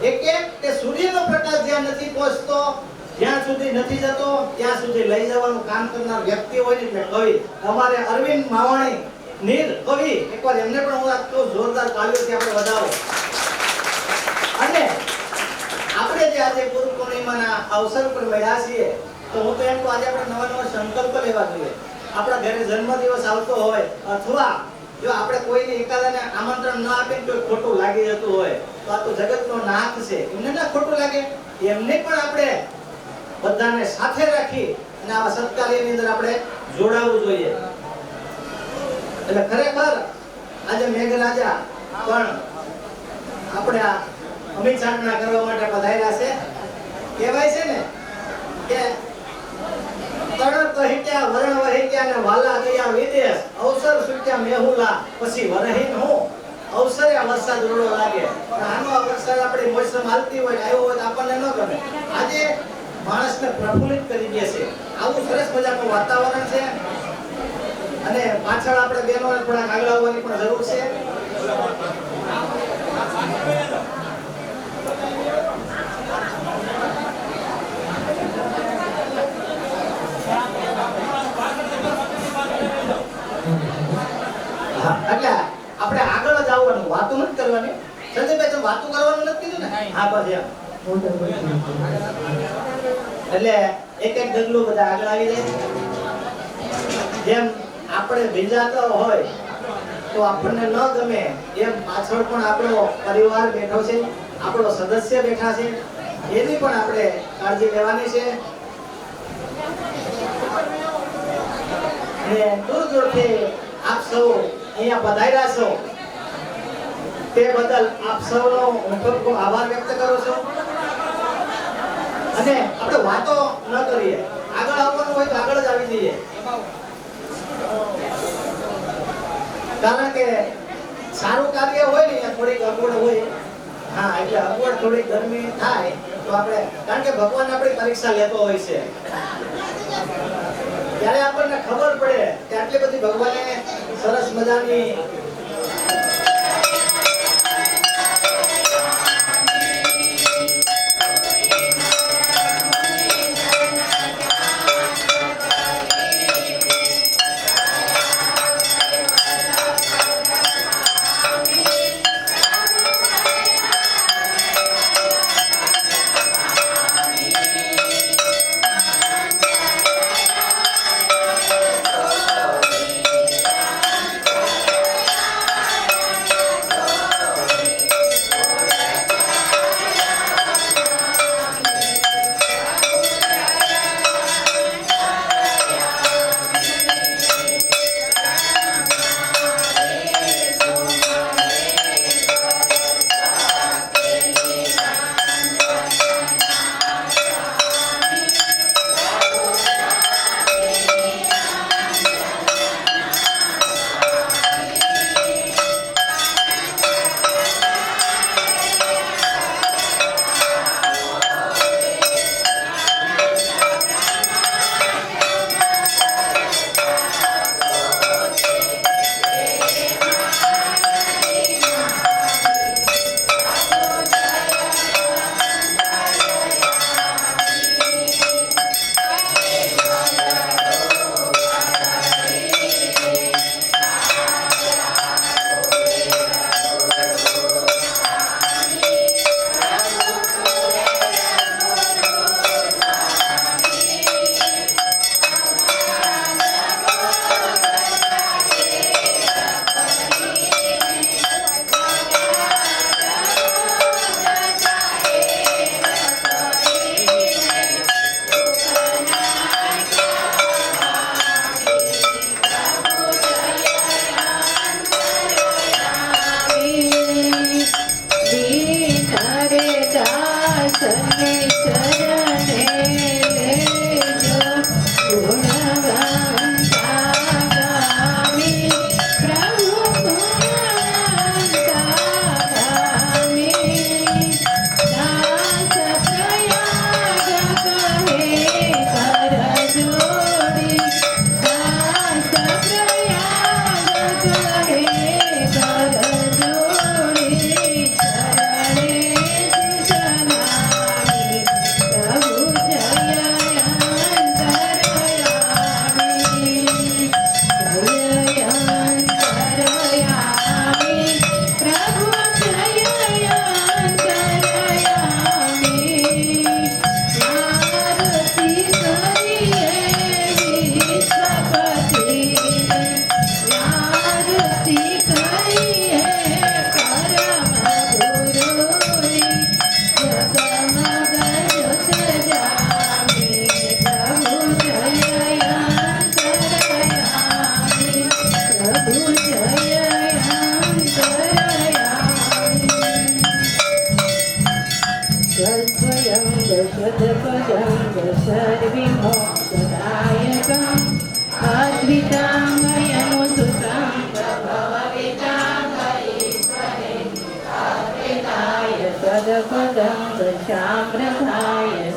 એક કે સૂર્યનો પ્રકાશ જ્યાં નથી પહોંચતો, જ્યાં સુધી નથી જતો, ત્યાં સુધી લઈ જવાનું કામ કરનાર વ્યક્તિ હોય ને, એટલે કવિ. અમારે અરવિંદ માવાણી નીર કવિ, એકવાર એમને પણ હું આટલો જોરદાર તાળીઓથી આપણે વધાવો. અને આપણે જે આજે ગુરુ પૂર્ણિમાના અવસર પર મળ્યા છીએ, તો હું તો એમ કહું આજે આપણે નવા સંકલ્પ લેવા જોઈએ. આપણા ઘરે જન્મદિવસ આવતો હોય, અથવા જો આપણે કોઈને એકાદાને આમંત્રણ ન આપીને કોઈ ખોટું લાગી જતું હોય, તો આ તો જગતનો નાથ છે, એમને ના ખોટું લાગે, એમને પણ આપણે બધાને સાથે રાખી અને આવા સત્કાર્યની અંદર આપણે જોડાવવું જોઈએ. એટલે ખરેખર આજે મેઘરાજા પણ આપણે આ અમિત સાધના કરવા માટે પધાર્યા છે. કહેવાય છે ને કે તણ કહિત્યા વરણ વહિત્યા ને વાલા ગયા વિદેશ, અવસર સુટ્યા મેહુલા પછી વરહીન હું, અવસરે વરસાદ રૂડો લાગે. આનો વરસાદ આપણી મોસમ હાલતી હોય, આવ્યો હોય તો આપણને ન ગમે. આજે માણસને પ્રફુલ્લિત કરી દે છે. આવું સરસ મજાનું વાતાવરણ છે. અને પાછળ આપણે બહેનોને થોડા આગળ આવવાની પણ જરૂર છે. એટલે આપણે આગળ જ આવવાનું, વાતો નથી કરવાની. સંજયભાઈ તમે વાતો કરવાનું નથી કીધું ને? હા બસ એમ. એટલે એક એક ડગલું બધા આગળ આવી જાય. જેમ આપણે ભીંજાતા હોય તો આપણને ન ગમે, એમ પાછળ પણ આપણો પરિવાર બેઠો છે, આપણો સદસ્ય બેઠા છે, એની પણ આપણે કાળજી લેવાની છે. અને દૂર દૂરથી આપ સૌ અહીંયા પધાર્યા છો, તે બદલ આપ સૌનો હું ખૂબ આભાર વ્યક્ત કરું છું. અને આપણે વાતો ન કરીએ, આગળ આવવાનું હોય તો આગળ જ આવી જઈએ. કારણ કે સારું કાર્ય હોય ને ત્યાં થોડીક અગવડ હોય. હા, એટલે અગવડ થોડીક ગરમી થાય તો આપણે, કારણ કે ભગવાન આપણી પરીક્ષા લેતો હોય છે. ત્યારે આપણને ખબર પડે કે આટલી બધી ભગવાને સરસ મજાની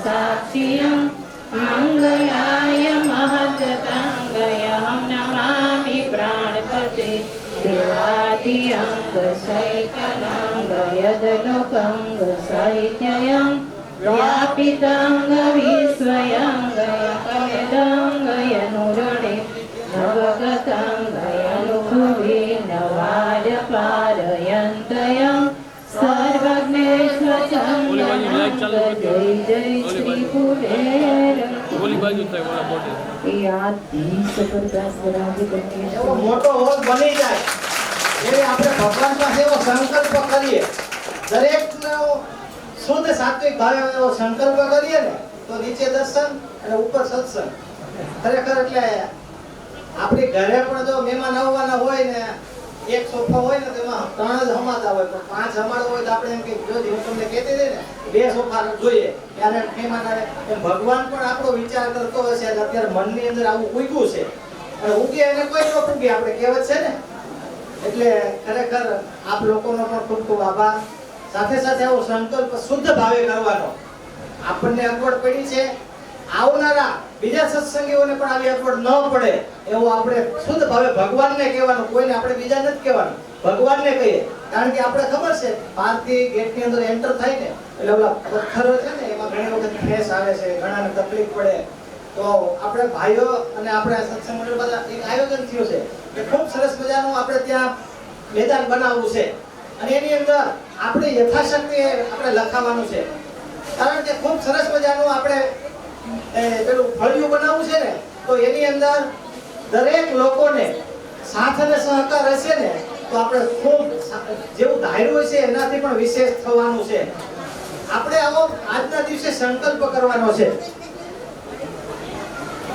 साक्षियं मंगलाय महत्तंगयं नमामि प्राणपते देवादिअंग सैकलंग यदलोकंग साहित्ययं व्यापितंग विश्वयंग यदंग यनुरणे नवगतंग यनुभुवि नवार पारयन्तयं सर्वज्ञेश्वरं जय जय श्री कुबेर ઓલી બાજુ થાય ઓલા બોટે યાદ સકરદાસ બરાજી એવો મોટો હોલ બની જાય એ આપણે ભગવાન પાસે એવો સંકલ્પ કરીએ દરેકનો શુદ્ધ સાત્વિક ભાવે એવો સંકલ્પ કરીએ ને તો નીચે દર્શન અને ઉપર સત્સંગ ખરેખર એટલે આપણી ઘરે પણ જો મહેમાન આવવાના હોય ને એક સોફા હોય ને તેમાં 3 જ હમાતા હોય પણ 5 હમાડો હોય તો આપણે એમ કે જો હું તમને કહેતી હતી ને 2 સોફા જોઈએ ત્યારે મહેમાન આવે એમ ભગવાન પણ આપણો વિચાર કરતો હશે અત્યારે મનની અંદર આવું ઉગ્યું છે અને ઉગે એને કોઈ ન ઉગે આપણે કહેવત છે ને એટલે ખરેખર આપ લોકોનો પણ ખૂબ ખૂબ આભાર સાથે સાથે આવો સંકલ્પ શુદ્ધ ભાવે કરવાનો આપણને અગવડ પડી છે આવનારા બીજા સત્સંગીઓને પણ આવી અગવડ ન પડે એવું આપણે શુદ્ધ ભાવે ભગવાનને કહેવાનું, કોઈને આપણે બીજા નથી કહેવાનું, ભગવાનને કહીએ. કારણ કે આપણે ખબર છે બહારથી ગેટની અંદર એન્ટર થાય ને એટલે ઓલા પથ્થરો છે ને એમાં ઘણી વખત ફેસ આવે છે, ઘણાને તકલીફ પડે. તો આપણે ભાઈઓ અને આપણે આ સત્સંગ મંડળ બધા એક આયોજન થયું છે કે ખૂબ સરસ મજાનું આપણે ત્યાં મેદાન બનાવવું છે અને એની અંદર આપણે યથાશક્તિ આપણે લખાવાનું છે. કારણ કે ખૂબ સરસ મજાનું આપણે પેલું ફળિયું બનાવવું છે ને, તો એની અંદર દરેક લોકોને સાથ અને સહકાર હશે ને તો આપણે ખૂબ જેવું ધાર્યું છે એનાથી પણ વિશેષ થવાનું છે. આપણે આવો આજના દિવસે સંકલ્પ કરવાનો છે.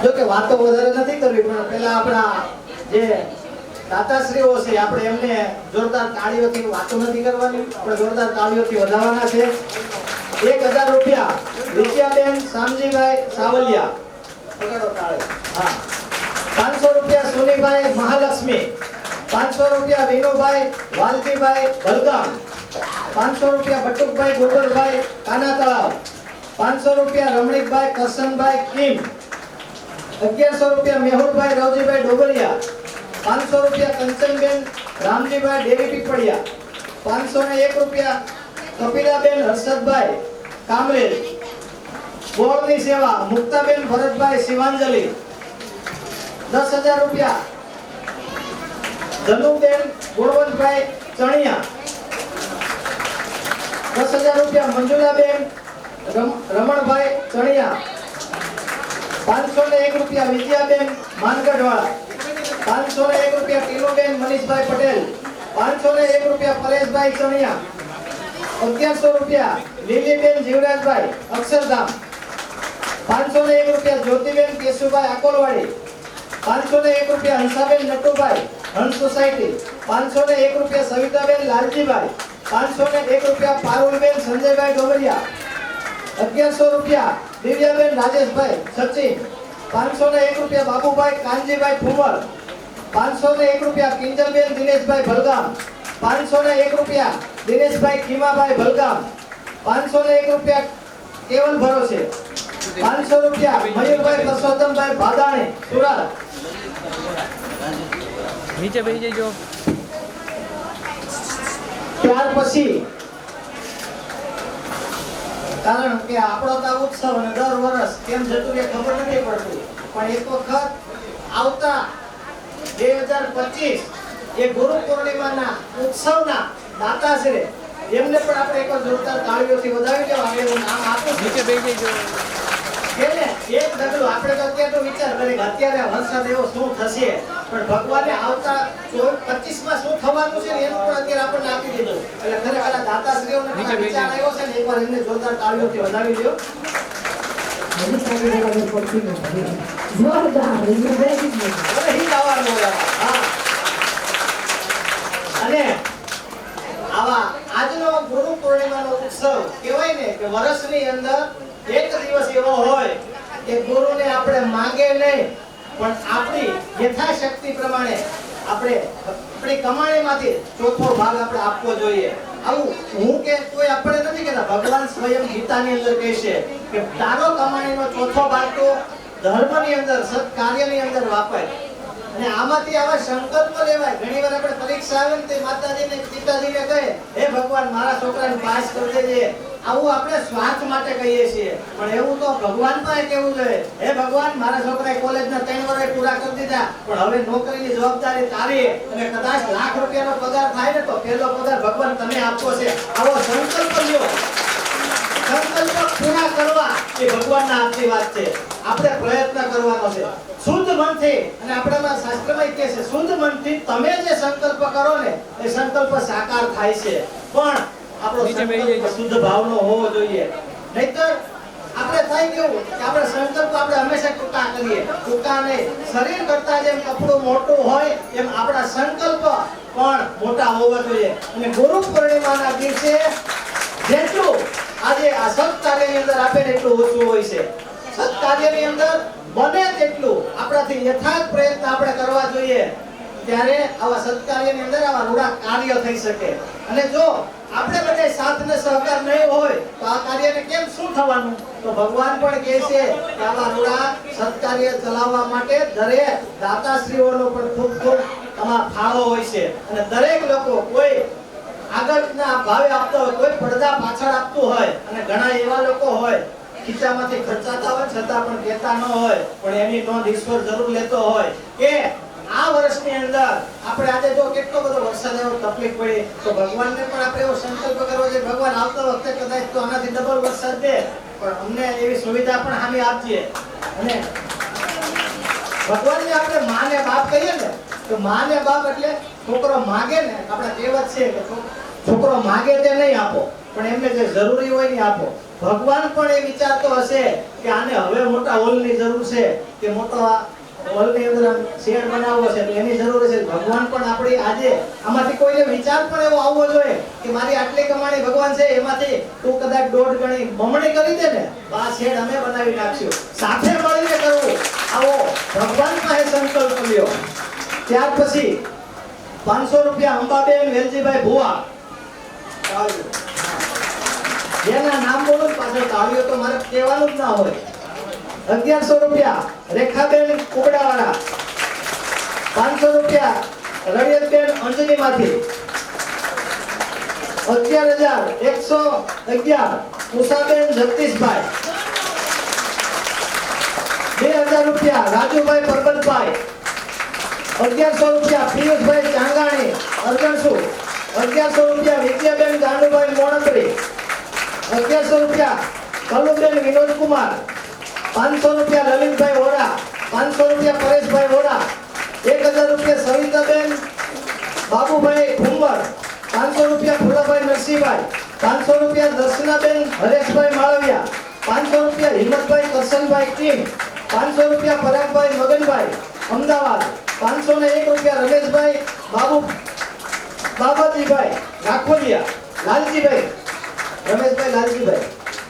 જો કે વાતો વધારે નથી કરવી, પણ પહેલા આપણા જે દાતાશ્રીઓ છે આપણે એમને જોરદાર તાળીઓથી વાતો નથી કરવાની, આપણે જોરદાર તાળીઓથી વધાવવાના છે. 1000 રૂપિયા વિજયાબેન શામજીભાઈ સાવલિયા, પકડો તાળી. હા, 500 રૂપિયા સોનીભાઈ મહાલક્ષ્મી, 500 રૂપિયા વિનુભાઈ વાલજીભાઈ ભલગામ, 500 રૂપિયા બટુકભાઈ ગોગલભાઈ કાના તળાવ, 500 રૂપિયા રમણીકભાઈ કરશનભાઈ કિમ, 1100 રૂપિયા મેહુલભાઈ રવજીભાઈ ડોબરિયા, 500 રૂપિયા કંચનબેન રામજીભાઈ ડેરી પીપળિયા, 501 રૂપિયા કપિલાબેન હર્ષદભાઈ કામરેજ, બોર્ડની સેવા મુક્તાબેન ભરતભાઈ શિવાંજલિ, 10000 રૂપિયા ધનુબેન ગુણવંતભાઈ ચણિયા, 10000 રૂપિયા મંજુલાબેન રમણભાઈ ચણિયા, 501 રૂપિયા વિજયાબેન માનગઢવાળા, 501 રૂપિયા ટીનુબેન મનીષભાઈ પટેલ, 501 રૂપિયા પરેશભાઈ ચણિયા, 1100 રૂપિયા લીલીબેન જીવરાજભાઈ અક્ષરધામ, 501 રૂપિયા જ્યોતિબેન કેશુભાઈ આકોલવાડી, 501 રૂપિયા હંસાબેન નટુભાઈ હંસ સોસાયટી, 501 રૂપિયા સવિતાબેન લાલજીભાઈ, 501 રૂપિયા પારુલબેન સંજયભાઈ ડોબરિયા, 1100 રૂપિયા દિવ્યાબેન રાજેશભાઈ સચિન, 501 રૂપિયા બાબુભાઈ કાનજીભાઈ ઠુમર, 501 રૂપિયા કિંજલબેન દિનેશભાઈ ભલગામ, 501 રૂપિયા દિનેશભાઈ ખીમાભાઈ ભલગામ, 501 રૂપિયા કેવલ ભરોસે, 500 રૂપિયા મયુરભાઈ પરસોત્તમભાઈ ભાદાણી સુરત. નીચે બેસી જજો. ત્યાર પછી કારણ કે આપણો તો ઉત્સવ અને દર વર્ષ કેમ જતું એ ખબર નથી પડતી, પણ એક વખત આવતા 2025 એ ગુરુ પૂર્ણિમાના ઉત્સવના દાતાશ્રી એમને પણ આપણે એકવાર જોરદાર તાળીઓથી વધાવી દેવા. એનું નામ આપું છું. નીચે બેસી જજો. એટલે એક ડગલું આપણે તો અત્યારે તો વિચાર કરીએ કે અત્યારે વરસાદ એવો શું થશે, પણ ભગવાને આવતા 25 માં શું થવાનું છે એનું પણ અત્યારે આપણને આપી દીધું. એટલે ખરેખર દાતાશ્રીઓને પણ વિચાર આવ્યો છે ને, એકવાર એમને જોરદાર તાળીઓથી વધાવી દો. જોરદાર હવે હિટ આવવાનું હોય. હા. અને આવા આજનો ગુરુ પૂર્ણિમાનો ઉત્સવ કહેવાય ને કે વર્ષની અંદર એક દિવસ એવો હોય કે ગુરુને આપણે માંગે નહીં, પણ આપણી યથાશક્તિ પ્રમાણે આપણે આપણી કમાણીમાંથી ચોથો ભાગ આપણે આપવો જોઈએ. આવું હું કે કોઈ આપણે નથી કહેતા, ભગવાન સ્વયં ગીતાની અંદર કહે છે કે તારો કમાણીનો ચોથો ભાગ તો ધર્મની અંદર સત્કાર્યની અંદર વાપરાય. અને આમાંથી આવા સંકલ્પ લેવાય. ઘણીવાર આપણે પરીક્ષા આવે ને તે માતાજીને પિતાજીને કહે હે ભગવાન મારા છોકરાને પાસ કરી દેજે, આવું આપણે સ્વાર્થ માટે કહીએ છીએ. પણ એવું તો ભગવાન પાસે કહેવું જોઈએ હે ભગવાન મારા છોકરાએ કોલેજના 3 વર્ષ પૂરા કરી દીધા, પણ હવે નોકરીની જવાબદારી તારી અને કદાચ લાખ રૂપિયાનો પગાર થાય ને તો પહેલો પગાર ભગવાન તમે આપવો છે. આવો સંકલ્પ લ્યો. સંકલ્પ પૂરા કરવા એ ભગવાનના હાથની વાત છે. આપણે પ્રયત્ન કરવાનો છે શુદ્ધ મનથી. અને આપણામાં શાસ્ત્રમાં કહે છે શુદ્ધ મનથી તમે જે સંકલ્પ કરો ને એ સંકલ્પ સાકાર થાય છે, પણ આપણો સંકલ્પ શુદ્ધ ભાવનો હોવો જોઈએ. નહીતર આપણે થઈ ગયું કે આપણે સંકલ્પ આપણે હંમેશા ટૂંકા કરીએ. ટૂંકા નહીં, શરીર કરતા જેમ કપડું મોટું હોય એમ આપણા સંકલ્પ પણ મોટા હોવા જોઈએ. અને ગુરુ પૂર્ણિમાના દિવસે જેટલું આજે આ સત્કાર્યની અંદર આપે એટલું ઓછું હોય છે. સત્કાર્યની અંદર બને તેટલું આપણાથી યથાર્થ પ્રયત્ન આપણે કરવા જોઈએ, ત્યારે આવા સત્કાર્યની અંદર આવા રૂડા કાર્ય થઈ શકે. અને જો આપણે બધે સાથ ને સહકાર નહીં હોય તો આ કાર્યને કેમ શું થવાનું? તો ભગવાન પણ કહે છે કે આવા રૂડા સત્કાર્ય ચલાવવા માટે દરેક દાતાશ્રીઓનો પણ ખૂબ ખૂબ આમાં ફાળો હોય છે અને દરેક લોકો કોઈ આગળના ભાવે આપતા હોય, કોઈ પડદા પાછળ આપતું હોય અને ઘણા એવા લોકો હોય ખીચામાંથી ખર્ચાતા હોય છતાં પણ કહેતા ન હોય, પણ એની નોંધ ઈશ્વર જરૂર લેતો હોય કે આ વર્ષની અંદર આપણે આજે જો કેટલો બધો વરસાદ આવ્યો, તકલીફ પડી, તો ભગવાનને પણ આપણે એવો સંકલ્પ કરવો છે, ભગવાન આવતા વખતે કદાચ તો આનાથી ડબલ વરસાદ દે, પણ અમને એવી સુવિધા પણ હામી આપજે. અને ભગવાનને આપણે માં ને બાપ કહીએ ને, તો માં ને બાપ એટલે છોકરો માગે ને, આપણે કહેવત છે કે છોકરો માગે તે નહીં આપો, પણ એમને જે જરૂરી હોય ને આપો. ભગવાન પણ એ વિચારતો હશે કે આને હવે મોટા હોલની જરૂર છે, કે મોટો હોલની અંદર શેડ બનાવવો છે, તો એની જરૂર છે. ભગવાન પણ આપણી આજે આમાંથી કોઈને વિચાર પણ એવો આવવો જોઈએ કે મારી આટલી કમાણી ભગવાન છે, એમાંથી તું કદાચ 1.5 ગણી બમણી કરી દે ને, તો આ શેડ અમે બનાવી નાખશું, સાથે મળીને કરવું. આવો ભગવાન પાસે સંકલ્પ લ્યો. ત્યાર પછી 500 રૂપિયા અંબાબેન વેલજીભાઈ ભુવા, જેના નામ બોલો પાછળ તાળીઓ તો મારે કહેવાનું જ ના હોય. 1100 રૂપિયા રેખાબેન કુકડાવાળા, 500 રૂપિયા રડિયતબેન અંજનીમાંથી, 11111 ઉષાબેન જગદીશભાઈ, 2000 રૂપિયા રાજુભાઈ પરબતભાઈ, 1100 રૂપિયા પિયુષભાઈ ચાંગાણી અરગણસુ, 1100 રૂપિયા વિદ્યાબેન ગાંડુભાઈ મોણકરી, 1100 રૂપિયા કલુબેન વિનોદકુમાર, 500 રૂપિયા લલિતભાઈ ઓડા, 500 રૂપિયા પરેશભાઈ ઓડા, 1000 રૂપિયા સવિતાબેન બાબુભાઈ ખુંબર, 500 રૂપિયા ફુલાભાઈ નરસિંહભાઈ, 500 રૂપિયા દર્શનાબેન હરેશભાઈ માળવિયા, 500 રૂપિયા હિંમતભાઈ કરશનભાઈ કિંગ, 500 રૂપિયા પરાગભાઈ મગનભાઈ અમદાવાદ, 501 રૂપિયા રમેશભાઈ બાબાજીભાઈ રાખોલિયા, લાલજીભાઈ રમેશભાઈ લાલજીભાઈ,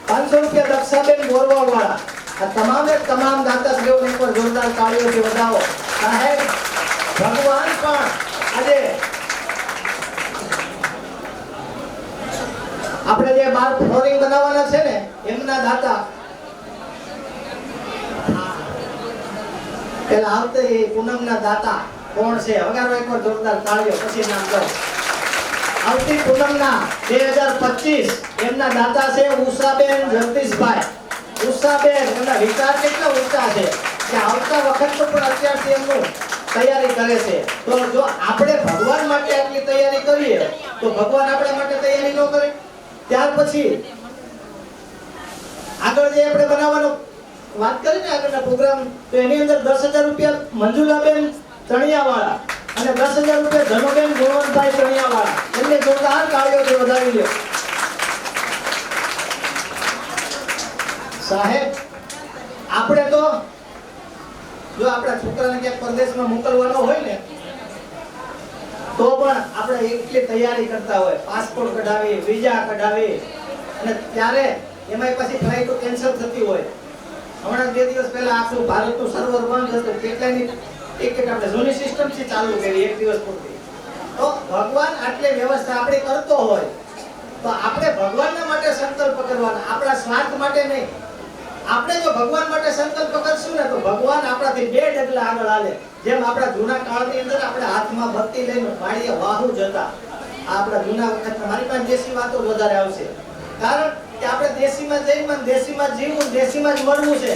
500 રૂપિયા દક્ષાબેન ગોરવાવાળા. આ તમામે તમામ દાતાશ્રીઓને પણ જોરદાર તાળીઓથી વધાવો. સાહેબ ભગવાન પણ આજે આપણે જે બાર ફ્લોરિંગ બનાવવાના છે ને, એમના દાતા પેલા આવતે પૂનમના દાતા કોણ છે? વગાડો એકવાર જોરદાર તાળીઓ, પછી નામ લો. આવતી પૂનમના 2025 એમના દાતા છે ઉષાબેન જગદીશભાઈ. ઉષાબેન એમના વિચાર કેટલા ઊંચા છે કે આવતા વખત પણ અત્યારથી એમનું તૈયારી કરે છે. તો જો આપણે ભગવાન માટે આટલી તૈયારી કરીએ તો ભગવાન આપણા માટે તૈયારી ન કરે? ત્યાર પછી આગળ જે આપણે બનાવવાનો વાત કરી ને આગળના પ્રોગ્રામ, તો એની અંદર 10,000 રૂપિયા મંજુલાબેન તણિયાવાળા અને 10,000 રૂપિયા ધનુબેન ગુણવંતભાઈ તણિયાવાળા, એમને જોરદાર તાળીઓથી વધાવી લ્યો. સાહેબ આપણે તો જો આપણા છોકરાને ક્યાંક પરદેશમાં મોકલવાનો હોય ને, તો પણ આપણે એટલી તૈયારી કરતા હોય, પાસપોર્ટ કઢાવી, વિઝા કઢાવી, અને ત્યારે એમાં પછી ફ્લાઇટો કેન્સલ થતી હોય. હમણાં 2 દિવસ પહેલા આખું ભારતનું સર્વર બંધ હતું, કેટલાની ટિકિટ આપણે જૂની સિસ્ટમથી ચાલુ કરી 1 દિવસ પૂરતી. તો ભગવાન આટલી વ્યવસ્થા આપણે કરતો હોય તો આપણે ભગવાનના માટે સંકલ્પ કરવાના, આપણા સ્વાર્થ માટે નહીં. આપણે જો ભગવાન માટે સંકલ્પ કરશું ને, તો ભગવાન આપણાથી 2 ડગલા આગળ હાલે. જેમ આપણા જૂના કાળની અંદર આપણે હાથમાં બત્તી લઈને વાડીએ વાહુ જતા, આપણા જૂના વખતના, મારી પાસે દેશી વાતો વધારે આવશે, કારણ કે આપણે દેશીમાં જઈમાં દેશીમાં જીવવું, દેશીમાં જ મરવું છે.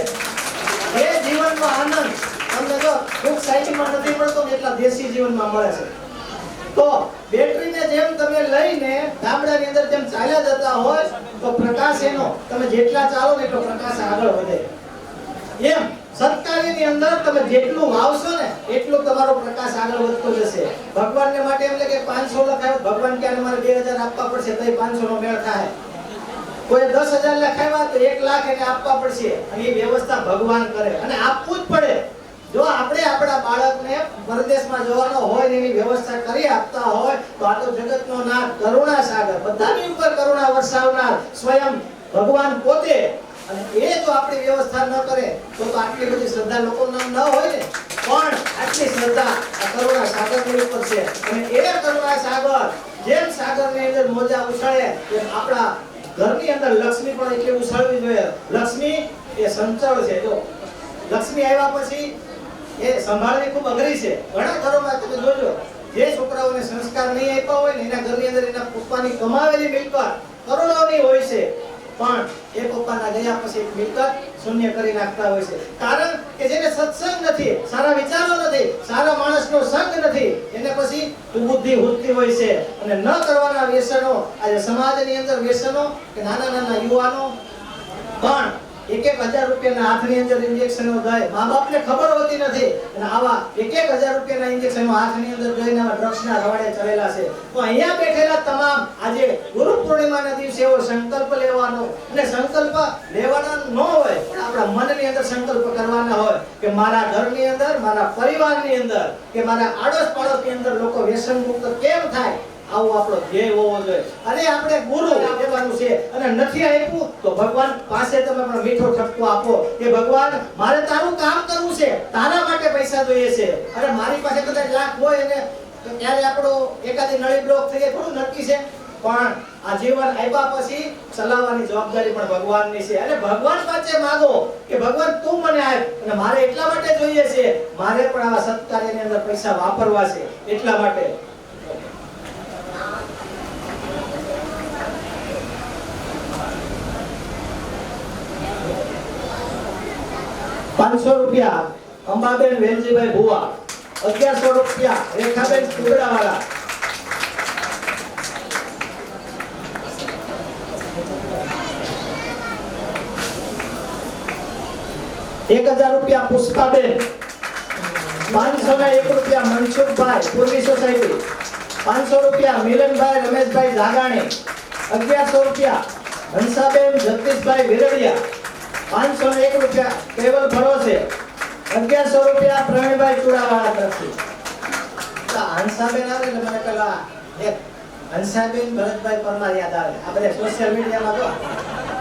એ જીવનનો આનંદ તમને જો સુખ સાહિત્યમાં નથી મળતો ને, એટલા દેશી જીવનમાં મળે છે. તો બેટરીને જેમ તમે લઈને ગામડાની અંદર જેમ ચાલ્યા જતા હોય, તો પ્રકાશ એનો તમે જેટલા ચાલો ને એટલો પ્રકાશ આગળ વધે. એમ સત્કાર્યની અંદર તમે જેટલું વાવશો ને, એટલું તમારો પ્રકાશ આગળ વધતો જશે. ભગવાનને માટે એમ કે 500 લખાયો, ભગવાન કે મારે 2000 આપવા પડશે તો 500 નો મેળ થાય. કોઈ 10,000 લખાવ્યા તો 1 લાખ એને આપવા પડશે, અને એ વ્યવસ્થા ભગવાન કરે, અને આપવું જ પડે. જો આપણે આપણા બાળકને પરદેશમાં જવાનો હોય ને એની વ્યવસ્થા કરી આપતા હોય, તો આ તો જગતનો નાથ કરુણા સાગર, બધાની ઉપર કરુણા વરસાવનાર સ્વયં ભગવાન પોતે. અને એ જો આપણી વ્યવસ્થા ન કરે તો આટલી બધી શ્રદ્ધા લોકોના ન હોય ને, પણ આટલી શ્રદ્ધા આ કરુણા સાગરની ઉપર છે. અને એ કરુણા સાગર જેમ સાગરની અંદર મોજા ઉછાળે એમ આપણા ઘરની અંદર લક્ષ્મી પણ એટલી ઉછાળવી જોઈએ. લક્ષ્મી એ સંચળ છે. જો લક્ષ્મી આવ્યા પછી એ સંભાળવી ખૂબ અઘરી છે. ઘણા ઘરોમાં તમે જોજો, જે છોકરાઓને સંસ્કાર નહીં આપ્યા હોય ને એના ઘરની અંદર એના પપ્પાની કમાવેલી મિલકત કરોડોની હોય છે, પણ એ પપ્પાના ગયા પછી મિલકત શૂન્ય કરી નાખતા હોય છે. કારણ કે જેને સત્સંગ નથી, સારા વિચારો નથી, સારા માણસનો સંગ નથી, એને પછી બુદ્ધિ હુજતી હોય છે. અને ન કરવાના વ્યસનો, આજે સમાજની અંદર વ્યસનો કે નાના નાના યુવાનો પણ 1,000 રૂપિયાના હાથની અંદર ઇન્જેક્શનો થાય, મા બાપને ખબર હોતી નથી અને આવા 1,000 રૂપિયાના ઇન્જેક્શનો હાથની અંદર જોઈને આવા ડ્રગ્સના રવાડે ચડેલા છે. તો અહીંયા બેઠેલા તમામ આજે ગુરુ પૂર્ણિમાના દિવસે એવો સંકલ્પ લેવાનો, અને સંકલ્પ લેવાના ન હોય પણ આપણા મનની અંદર સંકલ્પ કરવાના હોય કે મારા ઘરની અંદર, મારા પરિવારની અંદર કે મારા આડોશ પાડોશની અંદર લોકો વ્યસન મુક્ત કેમ થાય, આવો આપણો ધ્યેય હોવો જોઈએ. અને આપણે ગુરુ કહેવાનું છે. અને નથી આપ્યું તો ભગવાન પાસે તમે પણ મીઠો ઠપકો આપો કે ભગવાન મારે તારું કામ કરવું છે, તારા માટે પૈસા જોઈએ છે. અરે મારી પાસે કદાચ લાખ હોય અને ત્યારે આપણો એકાદી નળી બ્લોક થઈ જાય, થોડું નક્કી છે, પણ આ જીવન આપ્યા પછી ચલાવવાની જવાબદારી પણ ભગવાનની છે. અને ભગવાન પાસે માંગો કે ભગવાન તું મને આપ, અને મારે એટલા માટે જોઈએ છે, મારે પણ આવા સત્કાર્યની અંદર પૈસા વાપરવા છે, એટલા માટે. 500 રૂપિયા અંબાબેન વેલજીભાઈ ભુવા, 1100 રૂપિયા રેખાબેન કુગડાવાળા, 1000 રૂપિયા પુષ્પાબેન, 501 રૂપિયા મનસુખભાઈ પૂર્વી સોસાયટી, 500 રૂપિયા મિલનભાઈ રમેશભાઈ જાગાણી, 1100 રૂપિયા હંસાબેન જગદીશભાઈ વિરડિયા, 501 રૂપિયા કેવલ ભરોસે, 1100 રૂપિયા પ્રવીણભાઈ ચુડાવાળા તરફથી. તો હંસાબેન આવે એટલે મને પેલા એક હંસાબેન ભરતભાઈ પરમાર યાદ આવે. આ બધા સોશિયલ મીડિયામાં તો,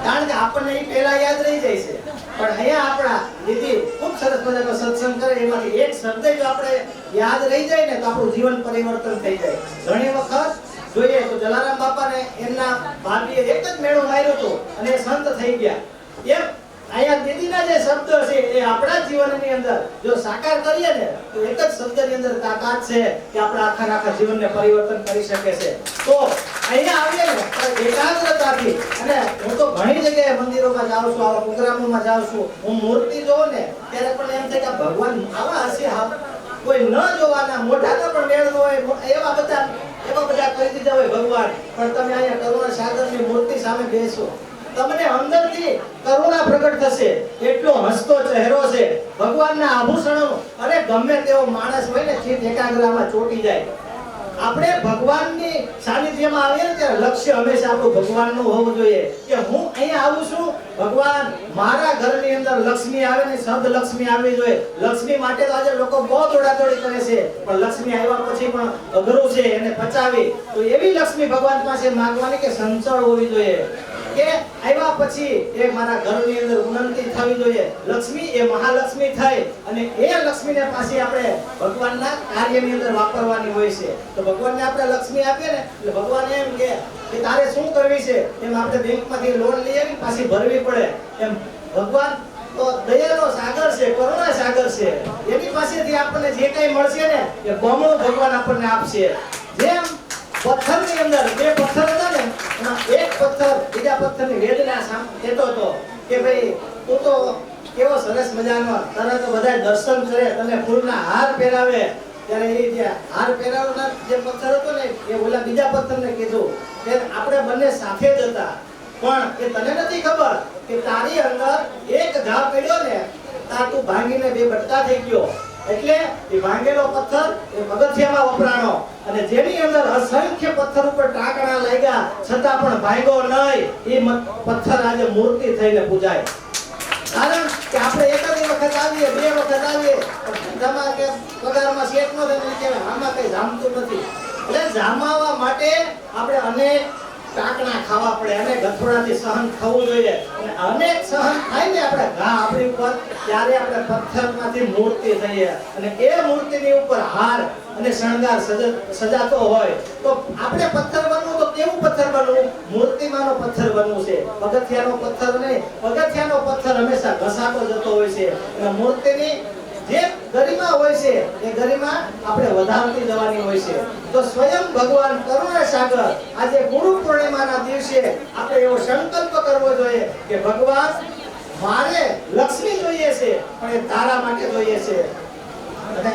કારણ કે આપણને એ પહેલા યાદ રહી જાય છે, પણ અહીંયા આપણા દીદી ખૂબ સરસ મજાનો સત્સંગ કરે, એમાંથી એક શબ્દ જો આપણે યાદ રહી જાય ને તો આપણું જીવન પરિવર્તન થઈ જાય. ઘણી વખત જોઈએ તો જલારામ બાપાને એમના ભાભીએ એક જ મેળો માર્યો હતો અને એ સંત થઈ ગયા. એમ અહીંયા દીદીના જે શબ્દ છે એ આપણા જીવનની અંદર જો સાકાર કરીએ ને તો એક જ શબ્દની અંદર તાકાત છે કે આપણા આખા જીવનને પરિવર્તન કરી શકે છે. તો અહીંયા આવીએ ને એકાગ્રતાથી, અને હું તો ઘણી જગ્યાએ મંદિરોમાં જાઉં છું, આવા પ્રોગ્રામોમાં જાઉં છું, હું મૂર્તિ જોઉં ને ત્યારે પણ એમ થાય કે ભગવાન આવા હશે, કોઈ ન જોવાના મોઢાનો પણ મેળ ન હોય એવા બધા કરી દીધા હોય ભગવાન. પણ તમે અહીંયા કરુણા સાગરની મૂર્તિ સામે બેસો, તમને અંદરથી કરુણા પ્રગટ થશે. એટલો હસતો ચહેરો છે ભગવાનના આભૂષણો, અને ગમે તેવો માણસ હોય ને ચિત્ત એકાગ્રમાં ચોટી જાય. આપણે ભગવાનની સાનિધ્યમાં આવીએ ને ત્યારે લક્ષ્ય હંમેશા આપણું ભગવાનનું હોવું જોઈએ કે હું અહીંયા આવું છું, ભગવાન મારા ઘરની અંદર લક્ષ્મી આવે ને શબ્દ લક્ષ્મી આવવી જોઈએ. લક્ષ્મી માટે તો આજે લોકો બહુ દોડાદોડી કરે છે, પણ લક્ષ્મી આવ્યા પછી પણ અઘરું છે એને પચાવી. તો એવી લક્ષ્મી ભગવાન પાસે માંગવાની કે સંચળ હોવી જોઈએ, કે આવ્યા પછી એ મારા ઘરની અંદર ઉન્નતિ થવી જોઈએ. લક્ષ્મી એ મહાલક્ષ્મી થઈ, અને એ લક્ષ્મીને પાછી આપણે ભગવાનના કાર્યની અંદર વાપરવાની હોય છે. તો ભગવાનને આપણે લક્ષ્મી આપીએ ને એટલે ભગવાન એમ કે તારે શું કરવી છે, એમ આપણે બેંકમાંથી લોન લઈ આવી પાછી ભરવી પડે. એમ ભગવાન તો દયાનો સાગર છે, કરુણા સાગર છે, એની પાસેથી આપણને જે કંઈ મળશે ને એ બમણું ભગવાન આપણને આપશે. જેમ પથ્થરની અંદર બે પથ્થર હતા ને, એમાં એક પથ્થર બીજા પથ્થરની વેદના કહેતો હતો કે ભાઈ તું તો કેવો સરસ મજાનો, તને તો બધા દર્શન કરે, તને ફૂલના હાર પહેરાવે. ત્યારે એ જે હાર પહેરાવનાર જે પથ્થર હતો ને એ ઓલા બીજા પથ્થરને કીધું કે આપણે બંને સાથે જ હતા, પણ એ તને નથી ખબર કે તારી અંદર એક ઘા પડ્યો ને તાર તું ભાંગીને બે બટકા થઈ ગયો. એટલે એ ભાંગેલો પથ્થર એ પગથિયામાં વપરાણો, અને જેની અંદર અસંખ્ય પથ્થર ઉપર ટાંકણા લાગ્યા છતાં પણ ભાંગ્યો નહીં, એ પથ્થર આજે મૂર્તિ થઈને પૂજાય. કારણ કે આપણે એક જ વખત આવીએ, બે વખત આવીએ, ધંધામાં કે પગારમાં સેટ ન થાય કે આમાં કઈ જામતું નથી. એટલે જામાવા માટે આપણે અનેક ટાંકણા ખાવા પડે, અનેક ગથોડાથી સહન થવું જોઈએ. અને અનેક સહન થાય ને આપણે ઘા આપણી ઉપર, ત્યારે આપણે પથ્થરમાંથી મૂર્તિ થઈએ. અને એ મૂર્તિની ઉપર હાર અને શણગાર સજાતો હોય તો આપણે પથ્થર બનવું તો કેવું પથ્થર બનવું? મૂર્તિમાંનો પથ્થર બનવું છે, પગથિયાનો પથ્થર નહીં. પગથિયાનો પથ્થર હંમેશા ઘસાતો જતો હોય છે. અને મૂર્તિની જે ગરિમા હોય છે એ ગરિમા આપણે વધારતી જવાની હોય છે. તો સ્વયં ભગવાન કરુણા સાગર આજે ગુરુ પૂર્ણિમાના દિવસે આપણે એવો સંકલ્પ કરવો જોઈએ કે ભગવાન, મારે લક્ષ્મી જોઈએ છે પણ એ તારા માટે જોઈએ છે. અને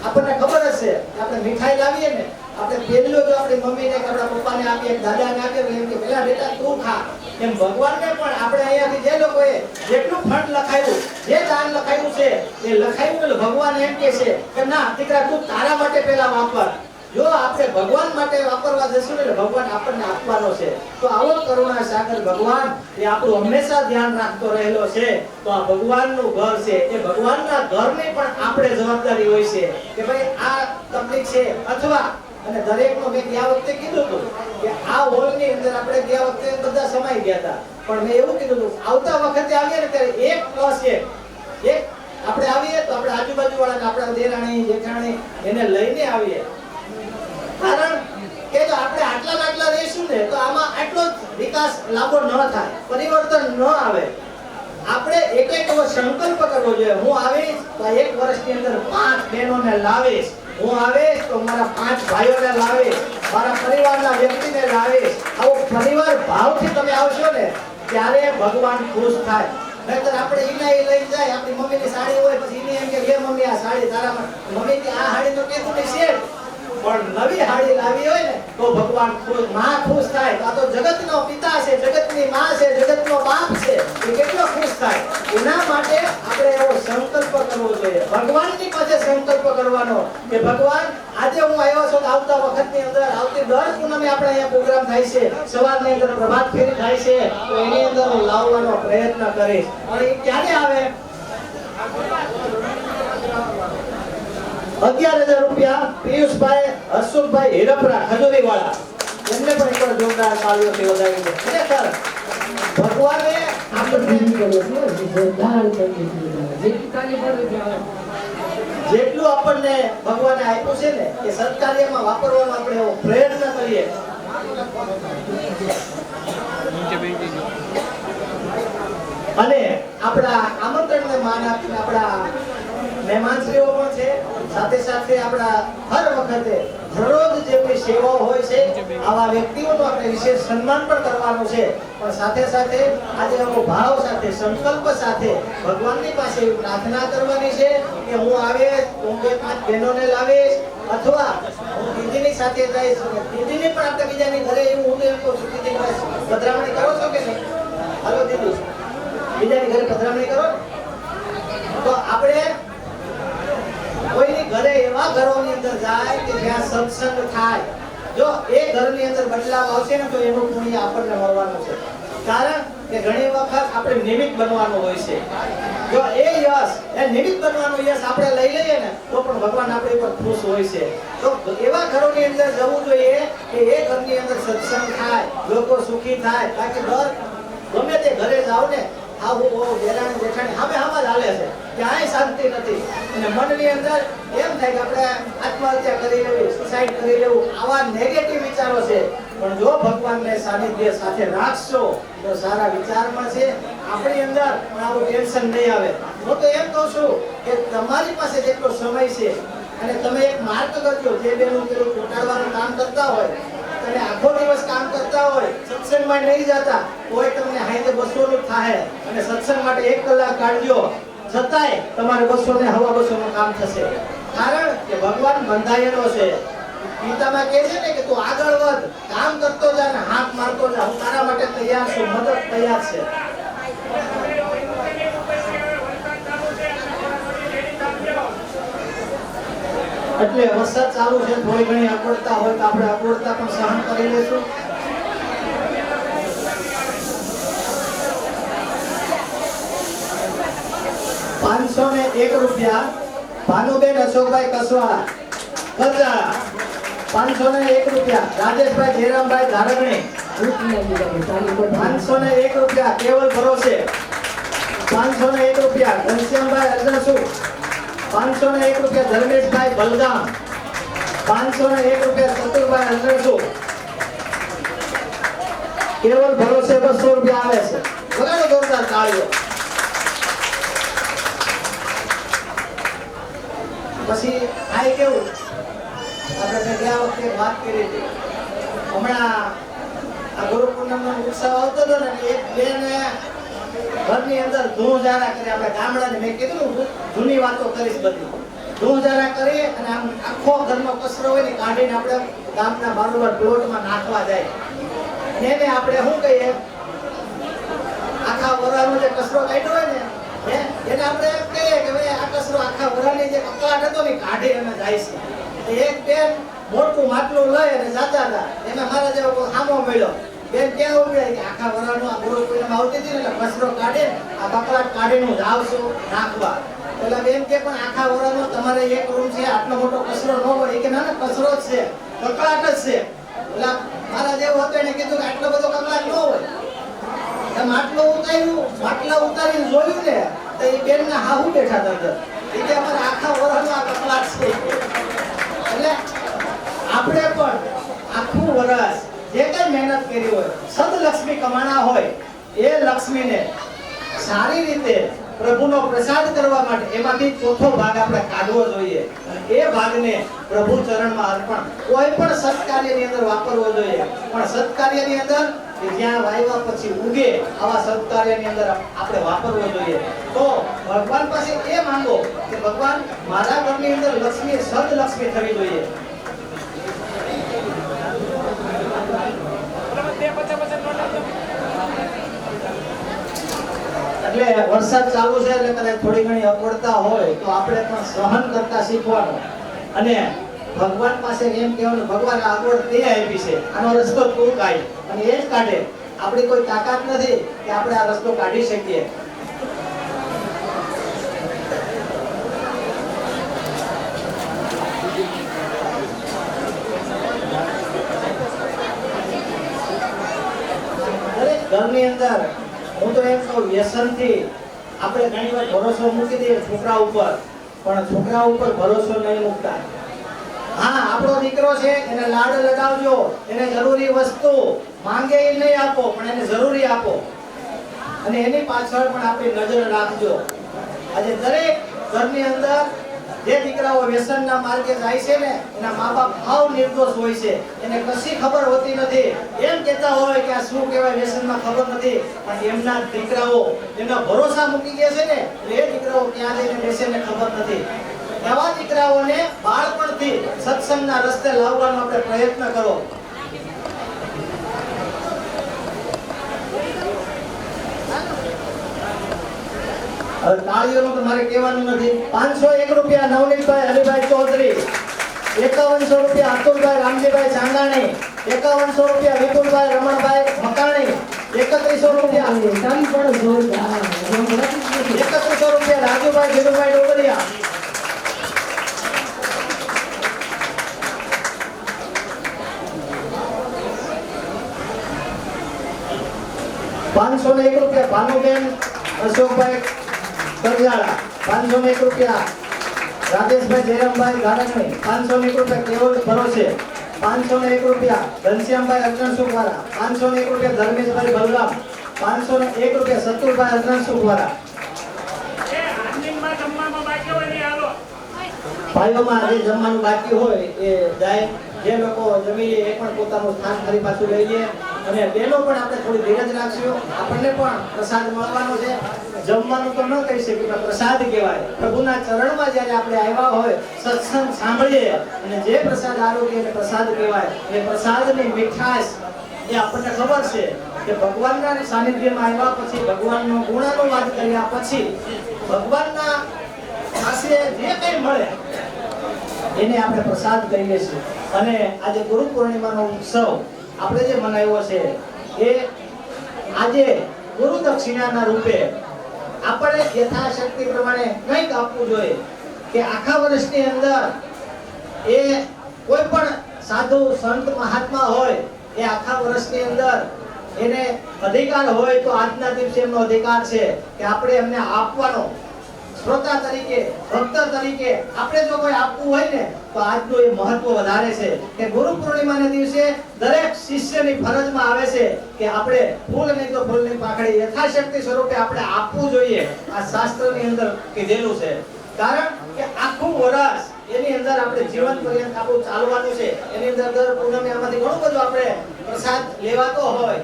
આપણને ખબર હશે કે આપણે મીઠાઈ લાવીએ ને, આપણે પહેલું જો આપણી મમ્મીને કે આપણા પપ્પાને આપીએ, દાદાને આપીએ, એમ કે પેલા બેટા તું ખા. એમ ભગવાનને પણ આપણે અહીંયાથી જે લોકોએ જેટલું ફંડ લખાયું, જે દાન લખાયું છે એ લખાયું એટલે ભગવાન એમ કહે છે કે ના દીકરા, તું તારા માટે પહેલા વાપર. જો આપણે ભગવાન માટે વાપરવા જશું ને એટલે ભગવાન આપણને આપવાનો છે. તો આવો કરુણા સાગર ભગવાન એ આપણું હંમેશા ધ્યાન રાખતો રહેલો છે. તો આ ભગવાનનું ઘર છે, એ ભગવાનના ઘરની પણ આપણે જવાબદારી હોય છે કે ભાઈ આ તકલીફ છે. અથવા અને દરેકનો મેં ગયા વખતે કીધું હતું કે આ હોલની અંદર આપણે ગયા વખતે બધા સમાઈ ગયા હતા, પણ મેં એવું કીધું હતું આવતા વખતે આવીએ ને ત્યારે એક આપણે આવીએ તો આપણે આજુબાજુ વાળા આપણા દેરાણી જેઠાણી એને લઈને આવીએ. કારણ કે જો આપણે આટલા રહીશું ને તો આમાં આટલો વિકાસ લાભો ન થાય, પરિવર્તન ન આવે. આપણે એક એવો સંકલ્પ કરવો જોઈએ, હું આવીશ તો એક વર્ષની અંદર 5 બહેનોને લાવીશ, હું આવીશ તો મારા 5 ભાઈઓને લાવીશ, મારા પરિવારના વ્યક્તિને લાવીશ. આવો પરિવાર ભાવથી તમે આવશો ને ત્યારે ભગવાન ખુશ થાય. નહીતર આપણે ઈનાઈ લઈ જાય, આપણી મમ્મીની સાડી હોય પછી ઈને એમ કે લે મમ્મી આ સાડી તારા મમ્મી કે આ સાડી તો કેતું નહીં છે, પણ નવી હાડી લાવી હોય ને તો ભગવાન ખુશ, માં ખુશ થાય. તો આ તો જગતનો પિતા છે, જગતની માં છે, જગતનો બાપ છે, એ કેટલો ખુશ થાય. એના માટે આપણે એવો સંકલ્પ કરવો જોઈએ, ભગવાનની પાસે સંકલ્પ કરવાનો કે ભગવાન આજે હું આવ્યો છું, આવતા વખતની અંદર આવતી દર પૂનમે આપણે અહીંયા પ્રોગ્રામ થાય છે, સવારની અંદર પ્રભાત ફેરી થાય છે, તો એની અંદર હું લાવવાનો પ્રયત્ન કરીશ. અને એ ક્યારે આવે? 11,000 રૂપિયા પિયુષભાઈ હર્ષુભાઈ હિરપરા ખજૂરી વાળા, એમને પણ એકવાર જોરદાર તાળીઓથી વધાવી દે. ખરેખર ભગવાને આપણને જેટલું આપણને ભગવાને આપ્યું છે ને એ સત્કાર્યમાં વાપરવાનો આપણે એવો પ્રયત્ન કરીએ. અને આપણા આમંત્રણને માન આપીને આપણા મહેમાનશ્રીઓ પણ છે, સાથે સાથે આપણા હર વખતે દરરોજ જેમની સેવાઓ હોય છે આવા વ્યક્તિઓનું આપણે વિશેષ સન્માન પણ કરવાનું છે. પણ સાથે સાથે આજે એવો ભાવ સાથે, સંકલ્પ સાથે ભગવાનની પાસે પ્રાર્થના કરવાની છે કે હું આવીશ, હું 2-5 બહેનોને લાવીશ, અથવા હું દીદીની સાથે જઈશ. દીદીને પણ આપણે બીજાની ઘરે એવું હું એમ કહું છું, દીદી પધરામણી કરો છો કે નહીં? હાલો દીદી, બીજાની ઘરે પધરામણી કરો. તો આપણે કોઈની ઘરે એવા ઘરોની અંદર જાય કે જ્યાં સત્સંગ થાય, જો એ ઘરની અંદર બદલાવ આવશે ને તો એનું પુણ્ય આપણને મળવાનું છે. કારણ કે ઘણી વખત આપણે નિમિત્ત બનવાનું હોય છે. જો એ યશ, એ નિમિત્ત બનવાનું યશ આપણે લઈ લઈએ ને તો પણ ભગવાન આપણી પર ખુશ હોય છે. તો એવા ઘરોની અંદર જવું જોઈએ કે એ ઘરની અંદર સત્સંગ થાય, લોકો સુખી થાય. બાકી ગમે તે ઘરે જાવ ને આવું દેરાણી જેઠાણી હામે હામાં જ હાલે છે, ક્યાંય શાંતિ નથી. અને મનની અંદર એમ થાય કે આપણે આત્મહત્યા કરી લેવી, સુસાઇડ કરી લેવું, આવા નેગેટિવ વિચારો છે. પણ જો ભગવાનને સાનિધ્ય સાથે રાખશો તો સારા વિચારમાં છે આપણી અંદર આવું ટેન્શન નહીં આવે. હું તો એમ કહું છું કે તમારી પાસે જેટલો સમય છે અને તમે એક માર્ગ કરજો, જે બેનું પેલું ઘટાડવાનું કામ કરતા હોય, તમે આખો દિવસ કામ કરતા હોય, સત્સંગમાં નહીં જતા કોઈ તમને 200 નું થાય અને સત્સંગ માટે 1 કલાક કાઢજો, છતાંય તમારે 200 ને 250 નું કામ થશે. કારણ કે ભગવાન બંધાયેલો છે. ગીતામાં કહે છે ને કે તું આગળ વધ, કામ કરતો જા ને હાથ મારતો જા, હું તારા માટે તૈયાર છું, મદદ તૈયાર છે. એટલે વરસાદ ચાલુ છે, થોડી ઘણી અગવડતા હોય તો આપણે અગવડતા પણ સહન કરી લેશું. ₹501 ભાનુબેન અશોકભાઈ કસવાળા કરજાળા, ₹501 રાજેશભાઈ જયરામભાઈ ધારગણી, 501 રૂપિયા કેવલ ભરોસે. 501 રૂપિયા ઘનશ્યામભાઈ અરજણસુ. 501 રૂપિયા ધર્મેશભાઈ બલગામ. 501 રૂપિયા ચતુરભાઈ અરજણસુ. કેવલ ભરોસે 200 રૂપિયા આવે છે. બગાડો જોરદાર તાળીઓ. પછી આ કેવું આપણે ગયા વખતે વાત કરી હતી. હમણાં આ ગુરુ પૂર્ણિમાનો ઉત્સવ આવતો હતો ને, એક બેન ઘરની અંદર ધૂળઝારા કરી. આપણે ગામડાની મેં કીધું જૂની વાતો કરીશ બધી. ધૂળઝારા કરી અને આમ આખો ઘરનો કચરો હોય ને કાઢીને આપણે ગામના બારોબાર પ્લોટમાં નાખવા જાય. અને એને આપણે શું કહીએ, આખા વરાનો જે કચરો કાઢ્યો હોય ને એને આપણે એમ કહીએ કે ભાઈ આ કચરો આખા વરાની જે કકળાટ હતો ને કાઢી અને જાય છે. એક બેન મોટું માટલું લઈ અને જાતા હતા. એમાં મારા જેવો કોઈ સામો મળ્યો. બેન ક્યાં ઉભી કે આખા વરાનો આ ગુરુ પૂર્ણિમા આવતી હતી ને એટલે કચરો કાઢે આ કકળાટ કાઢીને હું જાઉં છું નાખવા. એટલે બેન કે પણ આખા વરાનો તમારે એક રૂમ છે, આટલો મોટો કચરો ન હોય. કે ના ના કચરો જ છે, કકળાટ જ છે. એટલે મારા જેવો હતો એને કીધું કે આટલો બધો કકળાટ ન હોય. માટલું ઉતાર્યું, માટલા ઉતારીને જોયું ને તો એ બેન ના હાહુ બેઠા હતા અંદર. એ કે અમારે આખા વરાનો આ કકળાટ છે. એટલે આપણે પણ આખું વરસ જે કઈ મહેનત કરી હોય, સદલક્ષ્મી કમાણા હોય, એ લક્ષ્મીને સારી રીતે પ્રભુનો પ્રસાદ કરવા માટે એમાંથી ચોથો ભાગ આપણે કાઢવો જોઈએ. અને એ ભાગને પ્રભુ ચરણમાં અર્પણ કોઈ પણ સત્કાર્યની અંદર વાપરવો જોઈએ. પણ સત્કાર્યની અંદર કે જ્યાં વાયવા પછી ઉગે આવા સત્કાર્યની અંદર આપણે વાપરવો જોઈએ. તો ભગવાન પાસે એ માંગો કે ભગવાન મારા ઘરની અંદર લક્ષ્મી સદલક્ષ્મી થવી જોઈએ. એટલે વરસાદ ચાલુ છે એટલે કદાચ થોડી ઘણી અપડતા હોય તો આપણે પણ સહન કરતા શીખવાનું. અને ભગવાન પાસે એમ કહેવાનું ભગવાન આગળ તે આપી છે, આનો રસ્તો તું કાઢ. અને એ જ કાઢે. આપણી કોઈ તાકાત નથી કે આપણે આ રસ્તો કાઢી શકીએ. દરેક ઘરની અંદર હું તો એમ કહું વ્યસનથી આપણે ઘણી વાર ભરોસો મૂકી દઈએ છોકરા ઉપર, પણ છોકરા ઉપર ભરોસો નહીં મૂકતા. હા, આપણો દીકરો છે એને લાડ લગાવજો, એને જરૂરી વસ્તુ માંગે એ નહીં આપો પણ એને જરૂરી આપો. અને એની પાછળ પણ આપણી નજર રાખજો. આજે દરેક ઘરની અંદર જે દીકરાઓ વ્યસનના માર્ગે જાય છે ને એના મા-બાપ ભાવ નિર્દોષ હોય છે. એને કશી ખબર હોતી નથી. એમ કહેતા હોય કે આ શું કહેવાય વ્યસનમાં ખબર નથી, પણ એમના દીકરાઓ એમના ભરોસા મૂકી ગયા છે ને એ દીકરાઓ ક્યાં જઈને બેસે ને ખબર નથી. એવા દીકરાઓને બાળપણથી સત્સંગના રસ્તે લાવવાનો આપણે પ્રયત્ન કરો. હવે તાળીઓનું તો મારે કહેવાનું નથી. 501 રૂપિયા નવનીતભાઈ હરિભાઈ ચૌધરી. 5100 રૂપિયા અતુલભાઈ રામજીભાઈ ચાંદાણી. 5100 રૂપિયા વિપુલભાઈ રમણભાઈ મકાણી. 3100 રૂપિયા 3100 રૂપિયા રાજુભાઈ ધીરુભાઈ ડોગરિયા. ₹501 રૂપિયા ભાનુબેન અશોકભાઈ કરજાળા. 501 રૂપિયા રાજેશભાઈ જયરામભાઈ ગારણણી. 501 રૂપિયા કેવલ ભરોસે. 501 રૂપિયા ઘનશ્યામભાઈ અરજણસુખવાળા. 501 રૂપિયા ધર્મેશભાઈ બલરામ. 501 રૂપિયા સતુરભાઈ અરજણસુખવાળા. ભાઈઓમાં જે જમવાનું બાકી હોય એ જાય. જે લોકો જમી લે એ પણ પોતાનું સ્થાન ફરી પાછું લઈ લે. અને બેનો પણ આપણે થોડી ધીરજ રાખશું. આપણને પણ પ્રસાદ મળવાનો છે. જમવાનું તો ન કહી શકીએ પણ પ્રસાદ કહેવાય. પ્રભુના ચરણમાં જ્યારે આપણે આવ્યા હોય, સત્સંગ સાંભળીએ અને જે પ્રસાદ આરોગ્ય એને પ્રસાદ કહેવાય. એ પ્રસાદની મીઠાશ એ આપણને ખબર છે કે ભગવાનના સાનિધ્યમાં આવ્યા પછી, ભગવાનનો ગુણાનુવાદ કર્યા પછી ભગવાનના પાસે જે કંઈ મળે એને આપણે પ્રસાદ કહીએ છીએ. અને આજે ગુરુ પૂર્ણિમાનો ઉત્સવ આપણે જે મનાવ્યો છે એ આજે ગુરુ દક્ષિણાના રૂપે આપણે યથાશક્તિ પ્રમાણે કંઈક આપવું જોઈએ. કે આખા વર્ષની અંદર એ કોઈ પણ સાધુ સંત મહાત્મા હોય એ આખા વર્ષની અંદર એને અધિકાર હોય તો આજના દિવસે એમનો અધિકાર છે કે આપણે એમને આપવાનો, શ્રોતા તરીકે, ભક્ત તરીકે આપણે જો કોઈ આપવું હોય ને તો આજનું એ મહત્વ વધારે છે કે ગુરુ પૂર્ણિમાના દિવસે દરેક શિષ્યની ફરજમાં આવે છે કે આપણે ફૂલ નહીં તો ફૂલની પાંખડી યથાશક્તિ સ્વરૂપે આપણે આપવું જોઈએ. આ શાસ્ત્રની અંદર કીધેલું છે. કારણ કે આખું વર્ષ એની અંદર આપણે જીવન પર્યંત આપણું ચાલવાનું છે. એની અંદર દર પૂનમે આમાંથી ઘણું બધું આપણે પ્રસાદ લેવાતો હોય,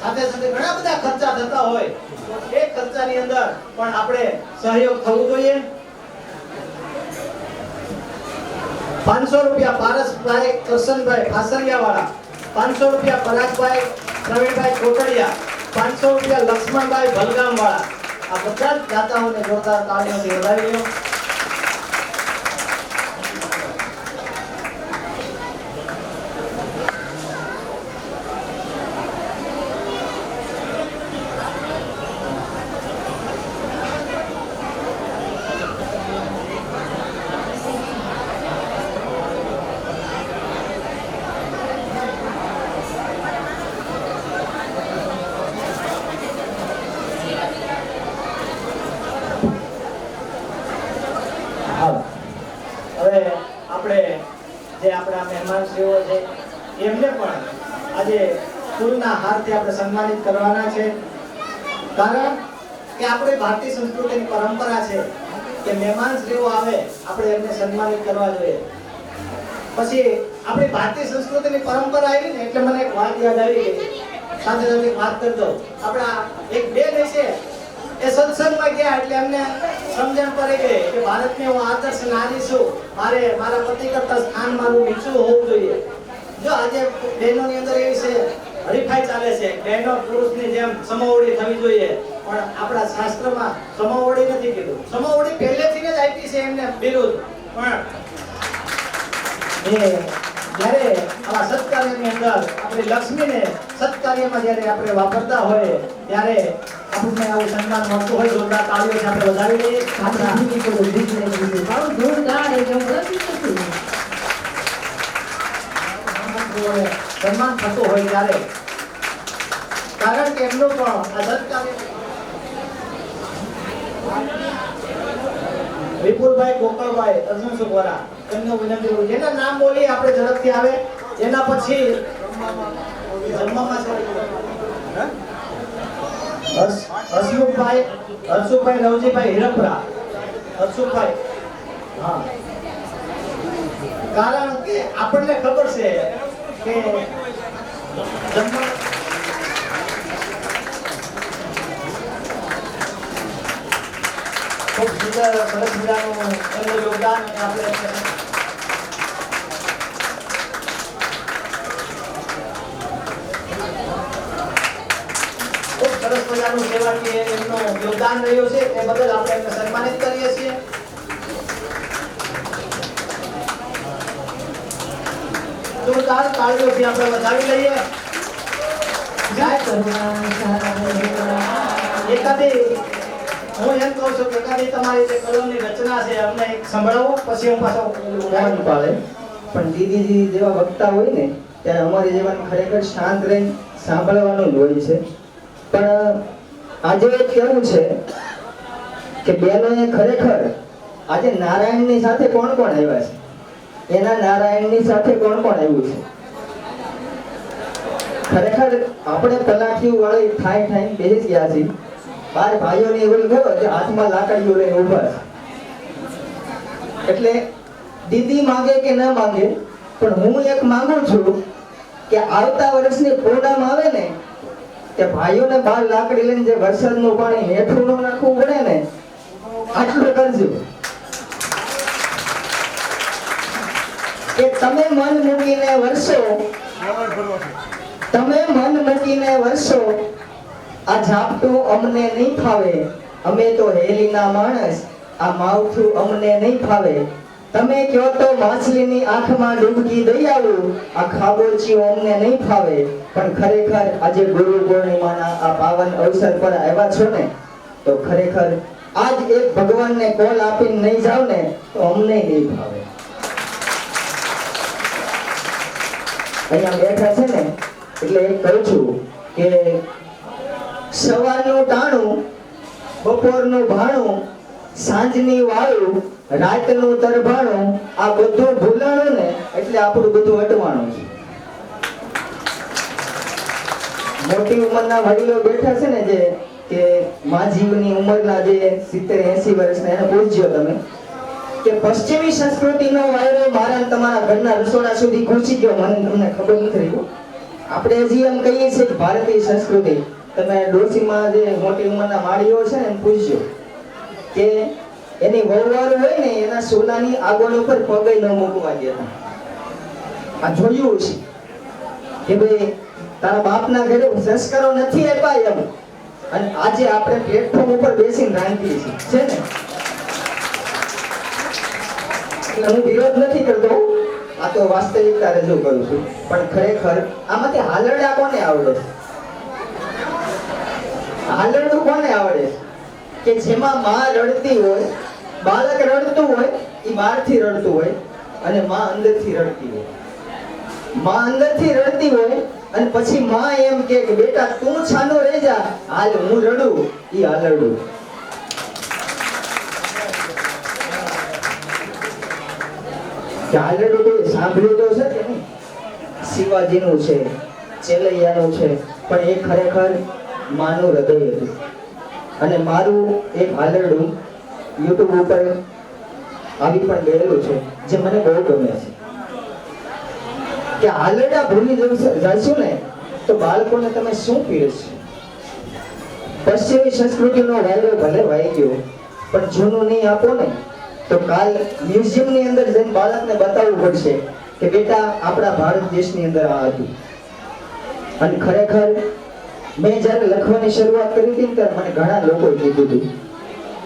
સાથે સાથે ઘણા બધા ખર્ચા થતા હોય, તો એ ખર્ચાની અંદર પણ આપણે સહયોગ થવું જોઈએ. 500 રૂપિયા પારસભાઈ કરશનભાઈ ફાસરિયાવાળા, 500 રૂપિયા પરાગભાઈ પ્રવીણભાઈ કોટડિયા, 500 રૂપિયા લક્ષ્મણભાઈ ભલગામવાળા. આ બધા જ દાતાઓને જોરદાર તાળીઓથી વધાવી લો. હવે આપણે જે આપણા મહેમાનશ્રીઓ છે એમને પણ આજે ફૂલના હારથી આપણે સન્માનિત કરવાના છે. કારણ કે આપણી ભારતીય સંસ્કૃતિની પરંપરા છે કે મહેમાનશ્રીઓ આવે આપણે એમને સન્માનિત કરવા જોઈએ. પછી આપણી ભારતીય સંસ્કૃતિની પરંપરા આવી ને એટલે મને એક વાત યાદ આવી ગઈ. સાથે સાથે વાત કરી દઉં. આપણા એક બેન છે એ સત્સંગમાં ગયા એટલે એમને સમજણ પડી ગઈ કે ભારતની હું આદર્શ નારી છું, મારે મારા પતિ કરતા સ્થાન મારું નીચું હોવું જોઈએ. જો આજે બહેનોની અંદર એવી છે હરીફાઈ ચાલે છે, બહેનો પુરુષની જેમ સમોવડી થવી જોઈએ, પણ આપણા શાસ્ત્રમાં સમોવડી નથી કીધું. સમોવડી પહેલેથી જ આપી છે એમને બિરુદ. પણ જ્યારે આવા સત્કાર્યની અંદર આપણી લક્ષ્મીને સત્કાર્યમાં જ્યારે આપણે વાપરતા હોય ત્યારે આપણને આવું સન્માન મળતું હોય. જોરદાર તાળીઓથી આપણે વધાવી લઈએ. આપણા દીકરીઓ દીકરીઓ બહુ જોરદાર એકદમ નથી. સન્માન થતું હોય ત્યારે, કારણ કે એમનું પણ આ સત્કાર્ય. વિપુલભાઈ ગોપાલભાઈ અર્જુન સુખવારા એમનું વિનંતી કરું. જેના નામ બોલીએ આપણે ઝડપથી આવે. એના પછી જમવામાં હર્ષુભાઈ રવજીભાઈ હિરપરા. હર્ષુભાઈ, હા, કારણ કે આપણને ખબર છે કે જમવા ખૂબ સુંદર સરસ મજાનું એમનું યોગદાન અને આપણે ખૂબ સરસ મજાનું સેવાકીય એમનું યોગદાન રહ્યું છે તે બદલ આપણે એમને સન્માનિત કરીએ છીએ. જોરદાર તાળીઓથી આપણે વધાવી લઈએ. જય એકાદી હું એમ કહું છું કે એકાદી તમારી જે કલમની રચના છે અમને એક સંભળાવો, પછી હું પાછો ઉદાહરણ પાડે. પણ દીદીજી જેવા વક્તા હોય ને ત્યારે અમારી જેવાનું ખરેખર શાંત રહીને સાંભળવાનું જ હોય છે. પણ આજે કેવું છે કે બહેનોએ ખરેખર આજે નારાયણની સાથે કોણ કોણ આવ્યા છે, એના નારાયણની સાથે કોણ કોણ આવ્યું છે. ખરેખર આપણે પલાઠીઓ વાળી ઠાઈ ઠાઈ બેસી ગયા છીએ. બાર ભાઈઓને એવું ગયો કે હાથમાં લાકડીઓ લઈને ઊભા છે. એટલે દીદી માંગે કે ન માંગે, પણ હું એક માંગુ છું કે આવતા વર્ષની પૂનમ આવે ને કે ભાઈઓને બાર લાકડી લઈને જે વરસાદનું પાણી હેઠું ન નાખવું પડે ને આટલું કરજો. કે તમે મન મૂકીને વરસો, તમે મન મૂકીને વરસો, આ ઝાપટું અમને નહીં ફાવે, અમે તો હેલીના માણસ, આ માવઠું અમને નહીં ફાવે. તમે કહો તો માછલીની આંખમાં ડૂબકી દઈ આવું, આ ખાબોચિયું અમને નહીં ફાવે. પણ ખરેખર આજે ગુરુ પૂર્ણિમાના આ પાવન અવસર પર આવ્યા છો ને તો ખરેખર આજ એક ભગવાનને કોલ આપીને નહીં જાવ ને તો અમને નહીં ફાવે. અહીંયા બેઠા છે ને એટલે એક કહું છું કે સવારનું ટાણું, બપોરનું ભાણું, સાંજની વાળું, રાતનું તરભાણું, આ બધું ભૂલાણું ને એટલે આપણું બધું અટવાણું છે. મોટી ઉંમરના વડીલો બેઠા છે ને, જે કે માજીવની ઉંમરના જે 70-80 વર્ષના, એને પૂછજો તમે કે પશ્ચિમી સંસ્કૃતિનો વાયરો મારા ને તમારા ઘરના રસોડા સુધી ઘૂસી ગયો, મને તમને ખબર નથી રહી. આપણે હજી એમ કહીએ છીએ કે ભારતીય સંસ્કૃતિ. તમે ડોસીમાં જે મોટી ઉંમરના માળીઓ છે ને, એને પૂછજો કે એની વહુવારું હોય ને એના સોલાની આગળ ઉપર પગે ન મૂકવા દેતા. આ જોયું છે કે ભાઈ તારા બાપના ઘરે સંસ્કારો નથી આપ્યા એમ, અને આજે આપણે પ્લેટફોર્મ ઉપર બેસીને રાંધીએ છીએ છે ને. એટલે હું વિરોધ નથી કરતો, આ તો વાસ્તવિકતા રજૂ કરું છું. પણ ખરેખર આમાંથી હાલરડા કોને આવડે? હાલરડું કોને આવડે? કે જેમાં માં રડતી હોય, બાળક રડતું હોય, એ બહારથી રડતું હોય, અને માં અંદરથી રડતી હોય. માં અંદરથી રડતી હોય અને પછી માં એમ કે બેટા તું છાનો રહી જા, હાલ હું રડું, ઈ હાલરડું. હાલરડું કોઈ સાંભળ્યું તો છે કે નહીં? શિવાજીનું છે, ચેલૈયાનું છે, પણ એ ખરેખર માનું હૃદય હતું. અને મારું એક હાલરડું YouTube ઉપર આવી પણ ગયેલું છે, જે મને બહુ ગમે છે. કે હાલરડા ભૂલી જઈશું ને તો બાળકોને તમે શું પીરસશો? પશ્ચિમી સંસ્કૃતિનો વાયરો ભલે વાઈ ગયો, પણ જૂનું નહીં આપો ને તો કાલ મ્યુઝિયમની અંદર જઈને બાળકને બતાવવું પડશે કે બેટા આપણા ભારત દેશની અંદર આ હતું. અને ખરેખર મેં જ્યારે લખવાની શરૂઆત કરી હતી ત્યારે મને ઘણા લોકોએ કીધું હતું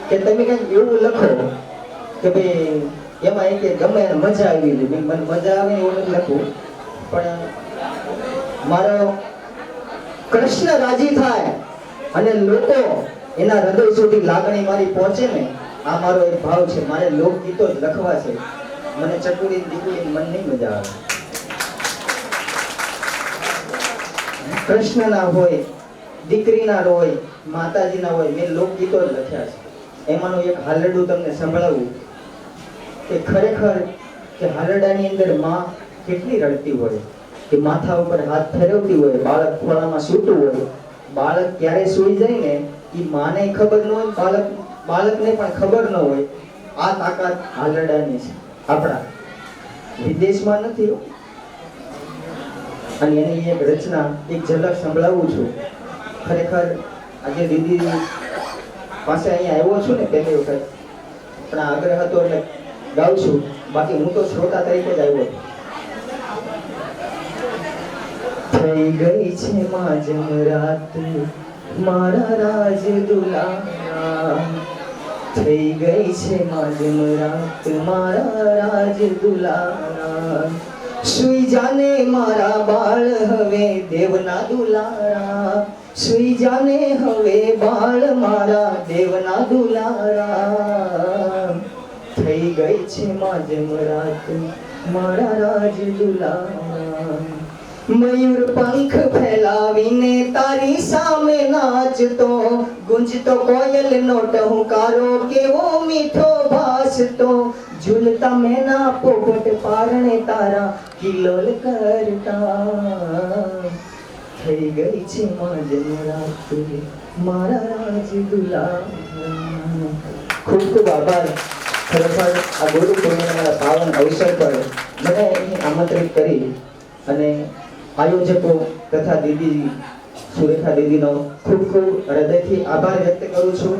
કે તમે કંઈક એવું લખો કે ભાઈ એમાં કે ગમે મજા આવી ગઈ. મને મજા આવે એવું નથી લખવું, પણ મારો કૃષ્ણ રાજી થાય અને લોકો એના હૃદય સુધી લાગણી મારી પહોંચે ને, આ મારો એક ભાવ છે. મારે લોકગીતો જ લખવા છે. મને ચકુરી દીકરી મન નહીં મજા આવે. કૃષ્ણના હોય, દીકરીના હોય, માતાજીના હોય, મેં લોકગીતો જ લખ્યા છે. એમાંનું એક હાલરડું તમને સંભળાવું કે ખરેખર કે હાલરડાની અંદર માં કેટલી રડતી હોય, કે માથા ઉપર હાથ ફેરવતી હોય, બાળક ખોળામાં સૂતું હોય, બાળક ક્યારે સૂઈ જાય ને એ માને ખબર ન હોય, બાળકને પણ ખબર ન હોય. આ તાકાત હાલરડાની છે, આપણા વિદેશમાં નથી. અને એની એક રચના, એક ઝલક સંભળાવું છું. ખરેખર આજે દીદી પાસે અહીંયા આવ્યો છું ને પહેલી વખત, પણ આગ્રહ હતો એટલે ગાઉં છું, બાકી હું તો શ્રોતા તરીકે જ આવ્યો. થઈ ગઈ છે માજમ રાત મારા રાજ દુલારા, થઈ ગઈ છે માજમ રાત મારા રાજ દુલારા, સુઈ જાને મારા બાળ હવે દેવના દુલારા, સુઈ જાને હવે બાળ મારા દેવના દુલારા, થઈ ગઈ છે માજમ રાત મારા રાજ દુલારા. મયુર પંખ ફેલાવીને તારી સામે નાચતો, ગુંજતો કોયલનો ટહુકારો કેવો મીઠો ભાસતો, ઝૂલતા મેના પોપટ પારણે તારા કિલોલ કરતા, થઈ ગઈ છે માજમ રાત મારા રાજ દુલારા. ખૂબ ખૂબ આભાર. ખરેખર આ ગુરુ પૂર્ણિમાના પાવન અવસર પર મને અહીં આમંત્રિત કરી અને આયોજકો તથા દીદી સુરેખા દીદીનો ખૂબ ખૂબ હૃદયથી આભાર વ્યક્ત કરું છું.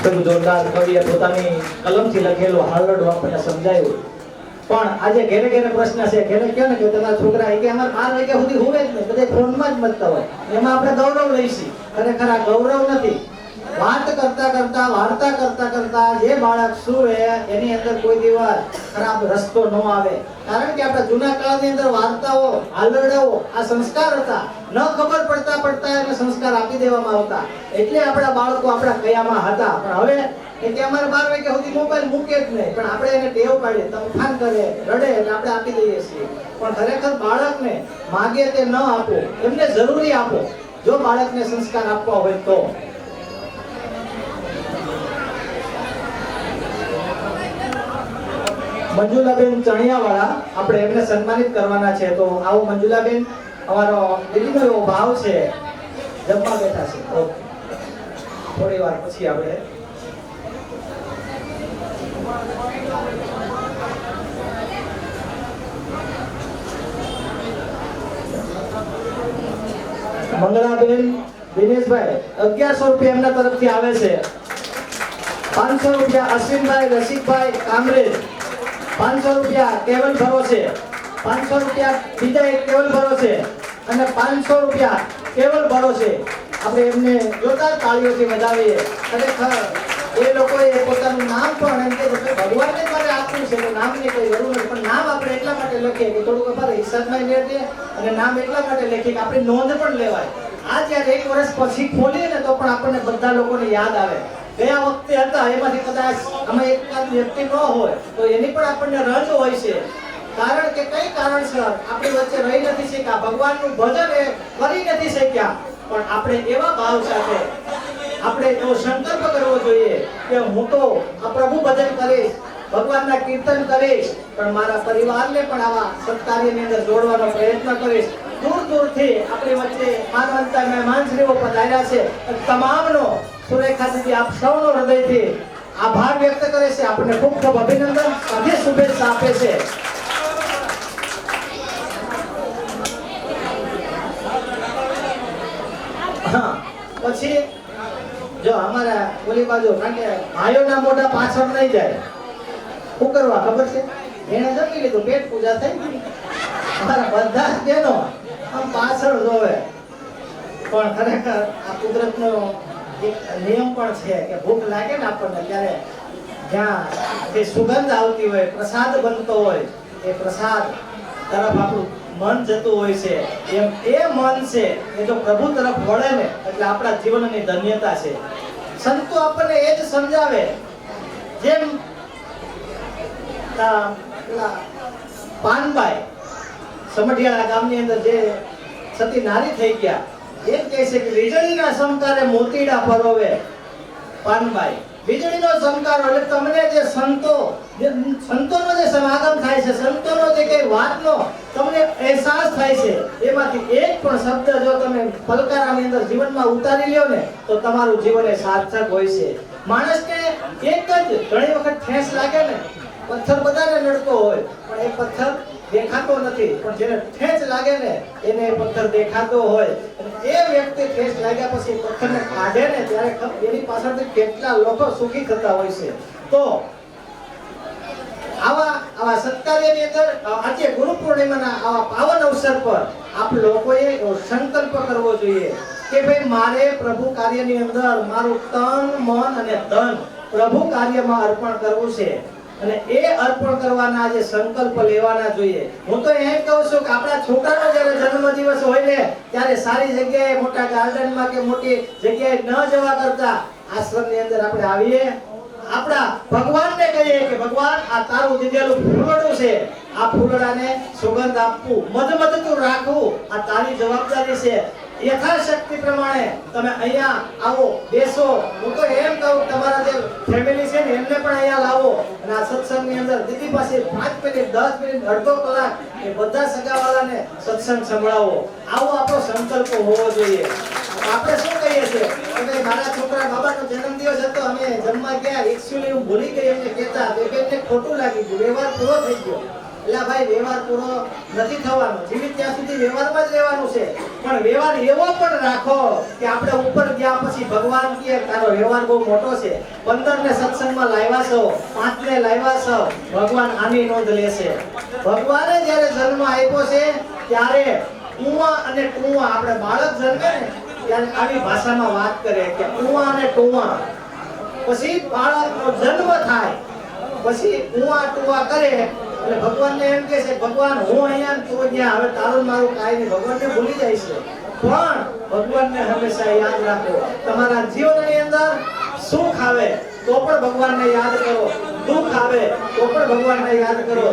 ખૂબ જોરદાર કવિએ પોતાની કલમથી લખેલો હાલરડું આપણને સમજાયું. પણ આજે ઘેરે ઘેરે પ્રશ્ન છે, ઘેરે કહો ને કે તમારા છોકરા કે અમારે 12 વાગ્યા સુધી હુવે જ નહીં, બધા ફોનમાં જ મતતા હોય, એમાં આપણે ગૌરવ લઈશી. ખરેખર આ ગૌરવ નથી. વાત કરતા કરતા, વાર્તા કરતા કરતા જે બાળક સુવે એની અંદર કોઈ દિવસ ખરાબ રસ્તો ન આવે. કારણ કે આપણા જૂના કાળની અંદર વાર્તાઓ, હાલરડાઓ આ સંસ્કાર હતા. ન ખબર પડતા એને સંસ્કાર આપી દેવામાં આવતા. એટલે આપણા બાળકો આપણા કયામાં હતા. પણ હવે કે અમારે 12 વાગ્યા સુધી મોબાઈલ મૂકે જ નહીં, પણ આપણે એને ટેવ પાડીએ, તોફાન કરે, રડે એટલે આપણે આપી દઈએ છીએ. પણ ખરેખર બાળકને માગે તે ન આપો, એમને જરૂરી આપો, જો બાળકને સંસ્કાર આપવા હોય તો. મંજુલાબેન ચણિયાવાળા, આપણે એમને સન્માનિત કરવાના છે. તો આવો મંજુલાબેન, અમારો દિલ્હીનો એવો ભાવ છે, જમવા બેઠા છે. ઓકે, થોડી વાર પછી આપણે મંગળાબેન દિનેશભાઈ 1100 રૂપિયા એમના તરફથી આવે છે. 500 રૂપિયા અશ્વિનભાઈ રસિકભાઈ કામરેજ, 500 રૂપિયા કેવલ ભરોસે, 500 રૂપિયા બીજા એક કેવલ ભરોસે અને 500 રૂપિયા કેવલ ભરોસે. આપણે એમને જોરદાર તાળીઓથી વધાવીએ. ખરેખર એ લોકોએ પોતાનું નામ પણ એમ કે ભગવાનને મારે આપવું છે, તો નામની કોઈ જરૂર નથી, પણ નામ આપણે એટલા માટે લખીએ કે થોડુંક અમારે હિસાબમાં લેજે, અને નામ એટલા માટે લખીએ કે આપણી નોંધ પણ લેવાય. આ જ્યારે 1 વર્ષ પછી ખોલીએ ને તો પણ આપણને બધા લોકોને યાદ આવે. ગયા વખતે હતા એમાંથી કદાચ આમાં એકાદ વ્યક્તિ ન હોય તો એની પણ આપણને રજ હોય છે. કારણ કે કઈ કારણસર આપણી વચ્ચે રહી નથી શક્યા, ભગવાનનું ભજન એ કરી નથી શક્યા. પણ આપણે એવા ભાવ સાથે આપણે એવો સંકલ્પ કરવો જોઈએ કે હું તો આ પ્રભુ ભજન કરીશ, ભગવાનના કીર્તન કરીશ, પણ મારા પરિવારને પણ આવા સત્કાર્યની અંદર જોડવાનો પ્રયત્ન કરીશ. દૂર દૂરથી આપણી વચ્ચે માનવંતા મહેમાનશ્રીઓ પધાર્યા છે. તમામનો સુરેખા દીદી આપ સૌનો હૃદયથી આભાર વ્યક્ત કરે છે. આપણને ખૂબ ખૂબ અભિનંદન સાથે શુભેચ્છા આપે છે. પછી જો અમારા ઓલી બાજુ, કારણ કે ભાઈઓના મોઢા પાછળ નહીં જાય, શું કરવા ખબર છે? એને જમી લીધું, પેટ પૂજા થઈ ગઈ. અમારા બધા જ બહેનો આમ પાછળ જોવે. પણ ખરેખર આ કુદરતનો એક નિયમ પણ છે કે ભૂખ લાગે ને આપણને ત્યારે જ્યાં જે સુગંધ આવતી હોય, પ્રસાદ બનતો હોય, એ પ્રસાદ તરફ આપણું મન જતું હોય છે. એમ એ મન છે એ જો પ્રભુ તરફ વળે ને એટલે આપણા જીવનની ધન્યતા છે. સંતો આપણને એ જ સમજાવે. જેમ પાનબાઈ સમઢિયાળા ગામની અંદર જે સતી નારી થઈ ગયા, એમ કહે છે કે વીજળીના સમકારે મોતીડા પરોવે. પાનબાઈ વીજળીનો સમકારો એટલે તમને જે સંતોનો જે સમાગમ થાય છે, સંતોનો જે કઈ વાતનો તમને અહેસાસ થાય છે, એમાંથી એક પણ શબ્દ જો તમે પલકારાની અંદર જીવનમાં ઉતારી લ્યો ને તો તમારું જીવન એ સાર્થક હોય છે. માણસને એક જ ઘણી વખત ઠેસ લાગે ને, પથ્થર બધાને નડતો હોય પણ એ પથ્થર દેખાતો નથી, પણ જેને ઠેસ લાગે ને એને એ પથ્થર દેખાતો હોય. એ વ્યક્તિ ઠેસ લાગ્યા પછી પથ્થરને કાઢે ને ત્યારે એની પાછળથી કેટલા લોકો સુખી થતા હોય છે. તો આવા સત્કાર્યની અંદર આજે ગુરુ પૂર્ણિમાના આવા પાવન અવસર પર આપ લોકોએ સંકલ્પ કરવો જોઈએ કે ભાઈ મારે પ્રભુ કાર્યની અંદર મારું તન, મન અને ધન પ્રભુ કાર્યમાં અર્પણ કરવું છે. અને એ અર્પણ કરવાના જે સંકલ્પ લેવાના જોઈએ. હું તો એમ કહું છું કે આપણા છોકરાનો જ્યારે જન્મદિવસ હોય ને ત્યારે સારી જગ્યાએ, મોટા ગાર્ડનમાં કે મોટી જગ્યાએ ન જવા કરતા આશ્રમની અંદર આપણે આવીએ, આપણા ભગવાનને કહીએ કે ભગવાન આ તારું દીધેલું ફૂલડું છે, આ ફૂલડાને સુગંધ આપવું, મધમધતું રાખવું, આ તારી જવાબદારી છે. યથાશક્તિ પ્રમાણે તમે અહીંયા આવો, બેસો. હું તો એમ કહું તમારા જે ફેમિલી છે ને એમને પણ અહીંયા લાવો અને આ સત્સંગની અંદર દીદી પાસે 5 મિનિટ, 10 મિનિટ, અડધો કલાક એ બધા સગાવાળાને સત્સંગ સંભળાવો. આવો આપણો સંકલ્પ હોવો જોઈએ. આપણે શું કહીએ છીએ કે મારા છોકરા બાબાનો જન્મદિવસ હતો, અમે જમવા ગયા, એક્ચ્યુઅલી હું ભૂલી ગઈ એમને કહેતા, બેનને ખોટું લાગી ગયું, વ્યવહાર પૂરો થઈ ગયો. એટલે ભાઈ વ્યવહાર પૂરો નથી થવાનો, જીવિત ત્યાં સુધી વ્યવહારમાં જ રહેવાનું છે. પણ વ્યવહાર એવો પણ રાખો કે આપણે ઉપર ગયા પછી ભગવાન કહે તારો વ્યવહાર બહુ મોટો છે, 15 ને સત્સંગમાં લાવ્યા છો, 5 ને લાવ્યા છો, ભગવાન આની નોંધ લેશે. ભગવાને જ્યારે જન્મ આપ્યો છે ત્યારે ઉવા અને ટુવા, આપણે બાળક જન્મે ને ત્યારે આવી ભાષામાં વાત કરે કે ઉવા અને ટુવા. પછી બાળકનો જન્મ થાય પછી ઉવા ટુવા કરે એટલે ભગવાનને એમ કહે છે ભગવાન હું અહીંયા તું ત્યાં, હવે તારું મારું કાંઈ નહીં. ભગવાનને ભૂલી જાય છે. પણ ભગવાનને હંમેશા યાદ રાખો. તમારા જીવનની અંદર સુખ આવે તો પણ ભગવાનને યાદ કરો, દુઃખ આવે તો પણ ભગવાનને યાદ કરો.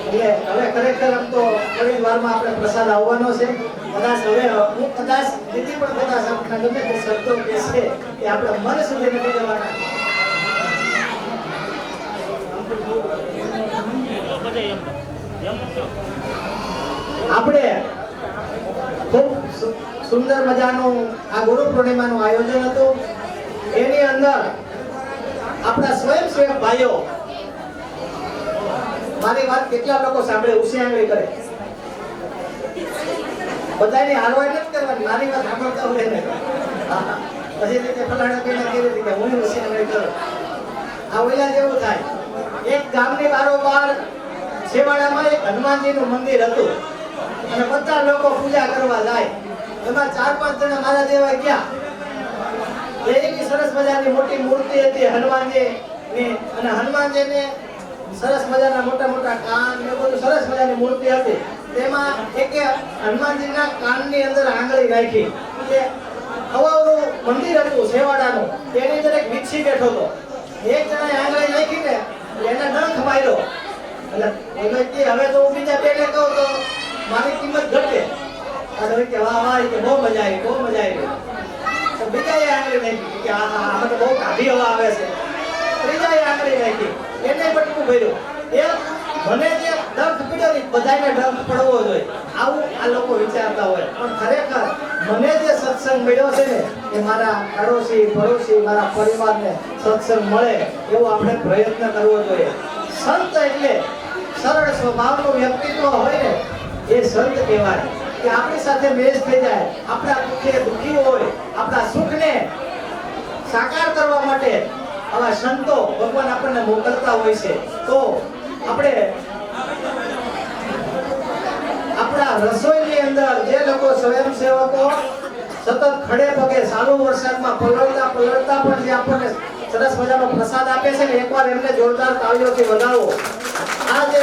એટલે હવે ખરેખર આમ તો થોડી વારમાં આપણે પ્રસાદ આવવાનો છે. કદાચ હવે હું કદાચ દીદી પણ કદાચ આપણા ગમે તે શબ્દો કહેશે એ આપણે મન સુધી નથી જવાના. આપણે ખૂબ સુંદર મજાનું આ ગુરુ પૂર્ણિમાનું આયોજન હતું. એની અંદર આપણા સ્વયંસેવક ભાઈઓ, મારી વાત કેટલા લોકો સાંભળે ઉશિયારી કરે, બધાની હારવાઈ નથી કરવાની, મારી વાત સાંભળતા હોય ને પછી રીતે ફલાણા પેલા કેવી રીતે હું ઉશિયારી કરું. આ ઓલા જેવું થાય. એક ગામની બારોબાર છેવાડામાં એક હનુમાનજીનું મંદિર હતું અને બધા લોકો પૂજા કરવા જાય. એમાં 4-5 જણા મારા જેવા ગયા. એની સરસ મજાની મોટી મૂર્તિ હતી હનુમાનજીની, અને હનુમાનજીને સરસ મજાના મોટા મોટા કાન ને બધું સરસ મજાની મૂર્તિ હતી. તેમાં એક હનુમાનજીના કાનની અંદર આંગળી રાખી. તે અવાવરું મંદિર હતું છેવાડાનું. તેની અંદર એક વિક્ષી બેઠો હતો. એક જણાએ આંગળી નાખીને એને ડંખ માર્યો. એટલે એ હવે તો હું બીજા બેને કહું તો મારી કિંમત ઘટે. અને કે વાહ વાહ, કે બહુ મજા આવી, બહુ મજા આવી. તો બીજાએ આંગળી નાખી કે આહા, આમાં તો બહુ કાઢી હવા આવે છે. ત્રીજાએ આંગળી નાખી, એને બટકું ભર્યું. એ મને જે ડંખ પીડ્યો ને બધાને ડંખ પડવો જોઈએ, આવું આ લોકો વિચારતા હોય. પણ ખરેખર મને જે સત્સંગ મળ્યો છે ને એ મારા આડોશી પડોશી મારા પરિવારને સત્સંગ મળે એવો આપણે પ્રયત્ન કરવો જોઈએ. સંત એટલે સરળ સ્વભાવનું વ્યક્તિત્વ હોય ને એ સંત કહેવાય. કે આપણી સાથે મેચ થઈ જાય, આપણા દુઃખે દુઃખી હોય, આપણા સુખને સાકાર કરવા માટે આવા સંતો ભગવાન આપણને મોકલતા હોય છે. તો આપણે આપણા રસોઈની અંદર જે લોકો સ્વયંસેવકો સતત ખડે પગે ચાલુ વરસાદમાં પલળતા પલળતા પણ જે આપણને સરસ મજાનો પ્રસાદ આપે છે ને, એકવાર એમને જોરદાર તાળીઓથી વધાવો. આ જે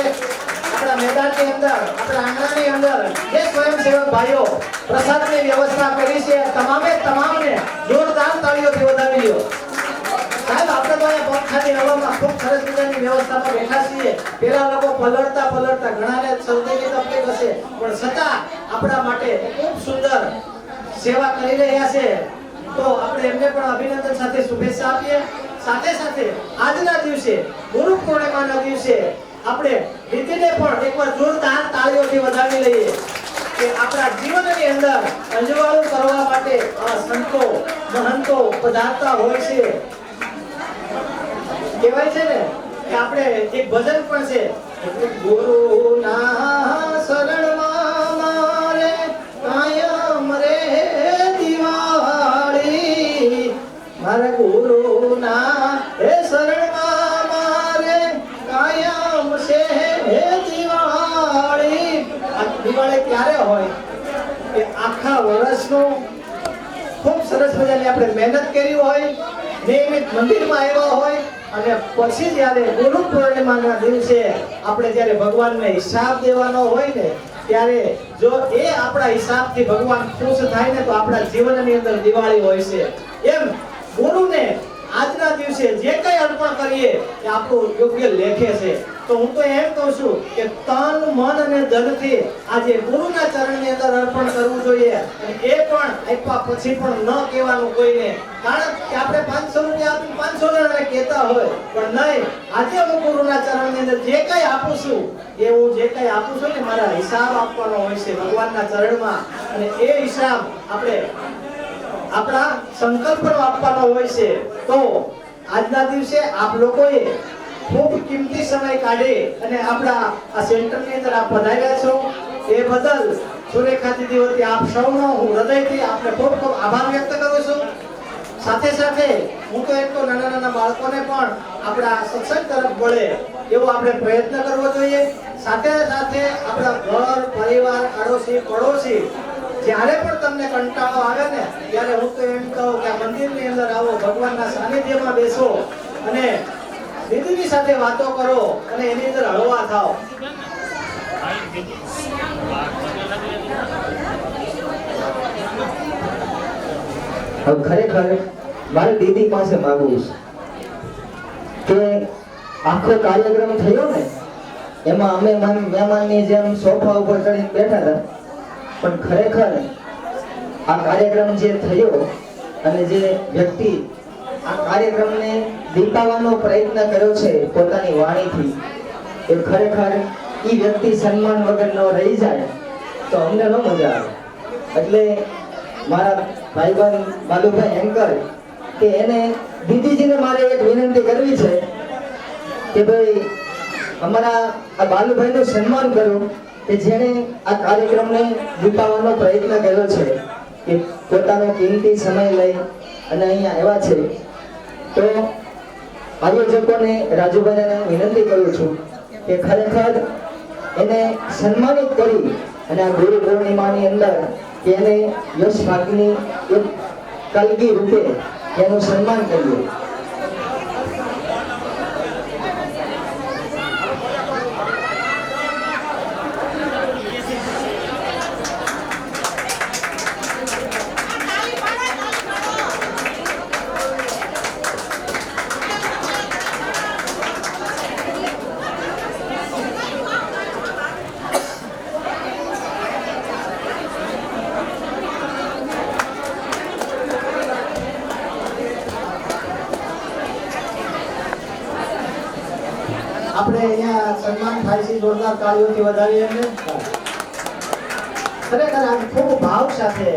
આપણા મેદાનની અંદર, આપણા આંગણાની અંદર જે સ્વયંસેવક ભાઈઓ પ્રસાદની વ્યવસ્થા કરી છે, તમામને જોરદાર તાળીઓથી વધાવી લો. સાહેબ, આપણે તો અહીંયા પંખાની હવામાં ખૂબ સરસ મજાની વ્યવસ્થામાં બેઠા છીએ. પેલા લોકો પલળતા ઘણાને શરદીની તકલીફ હશે, પણ છતાં આપણા માટે ખૂબ સુંદર સેવા કરી રહ્યા છે. તો આપણે એમને પણ અભિનંદન સાથે શુભેચ્છા આપીએ. સાથે સાથે આજના દિવસે ગુરુ પૂર્ણિમાના દિવસે આપણે દીદીને પણ એકવાર જોરદાર તાળીઓથી વધાવી લઈએ કે આપણા જીવનની અંદર અંજવાળું કરવા માટે આ સંતો મહંતો પધારતા હોય છે. કહેવાય છે ને કે આપણે એક ભજન પણ છે, ગુરુના શરણમાં મારે કાયમ રે દિવાળી, મારા ગુરુના હે શરણમાં મારે કાયમ છે દિવાળી. આ દિવાળી ક્યારે હોય કે આખા વર્ષનું ખૂબ સરસ મજાની આપણે મહેનત કરી હોય, નિયમિત મંદિરમાં આવ્યા હોય, અને પછી જ્યારે ગુરુ પૂર્ણિમાના દિવસે આપણે જ્યારે ભગવાનને હિસાબ દેવાનો હોય ને, ત્યારે જો એ આપણા હિસાબથી ભગવાન ખુશ થાય ને તો આપણા જીવનની અંદર દિવાળી હોય છે. એમ ગુરુને આજના દિવસે જે કંઈ અર્પણ કરીએ એ આપણું યોગ્ય લેખે છે. તો હું તો એમ કહું છું કે તન મન અને ધનથી આજે ગુરુના ચરણની અંદર અર્પણ કરવું જોઈએ. અને એ પણ આપ્યા પછી પણ ન કહેવાનું કોઈને, કારણ કે આપણે 500 રૂપિયા આપી 500 જણાને કહેતા હોય, પણ નહીં, આજે હું ગુરુના ચરણની અંદર જે કંઈ આપું છું એ હું જે કંઈ આપું છું ને મારા હિસાબ આપવાનો હોય છે ભગવાનના ચરણમાં. અને એ હિસાબ આપણે આપણા સંકલ્પનો આપવાનો હોય છે. તો આજના દિવસે આપ લોકોએ ખૂબ કિંમતી સમય કાઢી અને આપણા આ સેન્ટરની અંદર આપ પધાર્યા છો એ બદલ સુરેખા દીદી વતી આપ સૌનો હું હૃદયથી આપને ખૂબ ખૂબ આભાર વ્યક્ત કરું છું. સાથે સાથે હું તો એક તો નાના બાળકોને પણ આપણા સત્સંગ તરફ વળે એવો આપણે પ્રયત્ન કરવો જોઈએ. સાથે સાથે આપણા ઘર પરિવાર આડોશી પડોશી જ્યારે પણ તમને કંટાળો આવે ને ત્યારે હું તો એમ કહું કે આ મંદિરની અંદર આવો, ભગવાનના સાનિધ્યમાં બેસો અને દીદીની સાથે વાતો કરો અને એની અંદર હળવા થાઓ. હવે ખરેખર મારે દીદી પાસે માંગવું છે કે આખો કાર્યક્રમ થયો ને એમાં અમે મહેમાનની જેમ સોફા ઉપર ચડીને બેઠા હતા, પણ ખરેખર આ કાર્યક્રમ જે થયો અને જે વ્યક્તિ આ કાર્યક્રમને દીપાવવાનો પ્રયત્ન કર્યો છે પોતાની વાણીથી, એ ખરેખર એ વ્યક્તિ સન્માન વગર ન રહી જાય તો અમને ન મજા આવે. એટલે મારા ભાઈબંધ બાલુભાઈ એન્કર કે એને દીદીજીને મારે એક વિનંતી કરવી છે કે ભાઈ અમારા આ બાલુભાઈનું સન્માન કરો કે જેણે આ કાર્યક્રમને જીતાવવાનો પ્રયત્ન કર્યો છે, કે પોતાનો કિંમતી સમય લઈ અને અહીંયા આવ્યા છે. તો આયોજકોને રાજુભાઈને વિનંતી કરું છું કે ખરેખર એને સન્માનિત કરી અને આ ગુરુ પૂર્ણિમાની અંદર કે એને યશ ભાગની એક કલગી રૂપે એનું સન્માન કરીએ. આપણે અહીંયા સન્માન થાય છે, જોરદાર તાળીઓથી વધાવીએ. ખરેખર આ ખૂબ ભાવ સાથે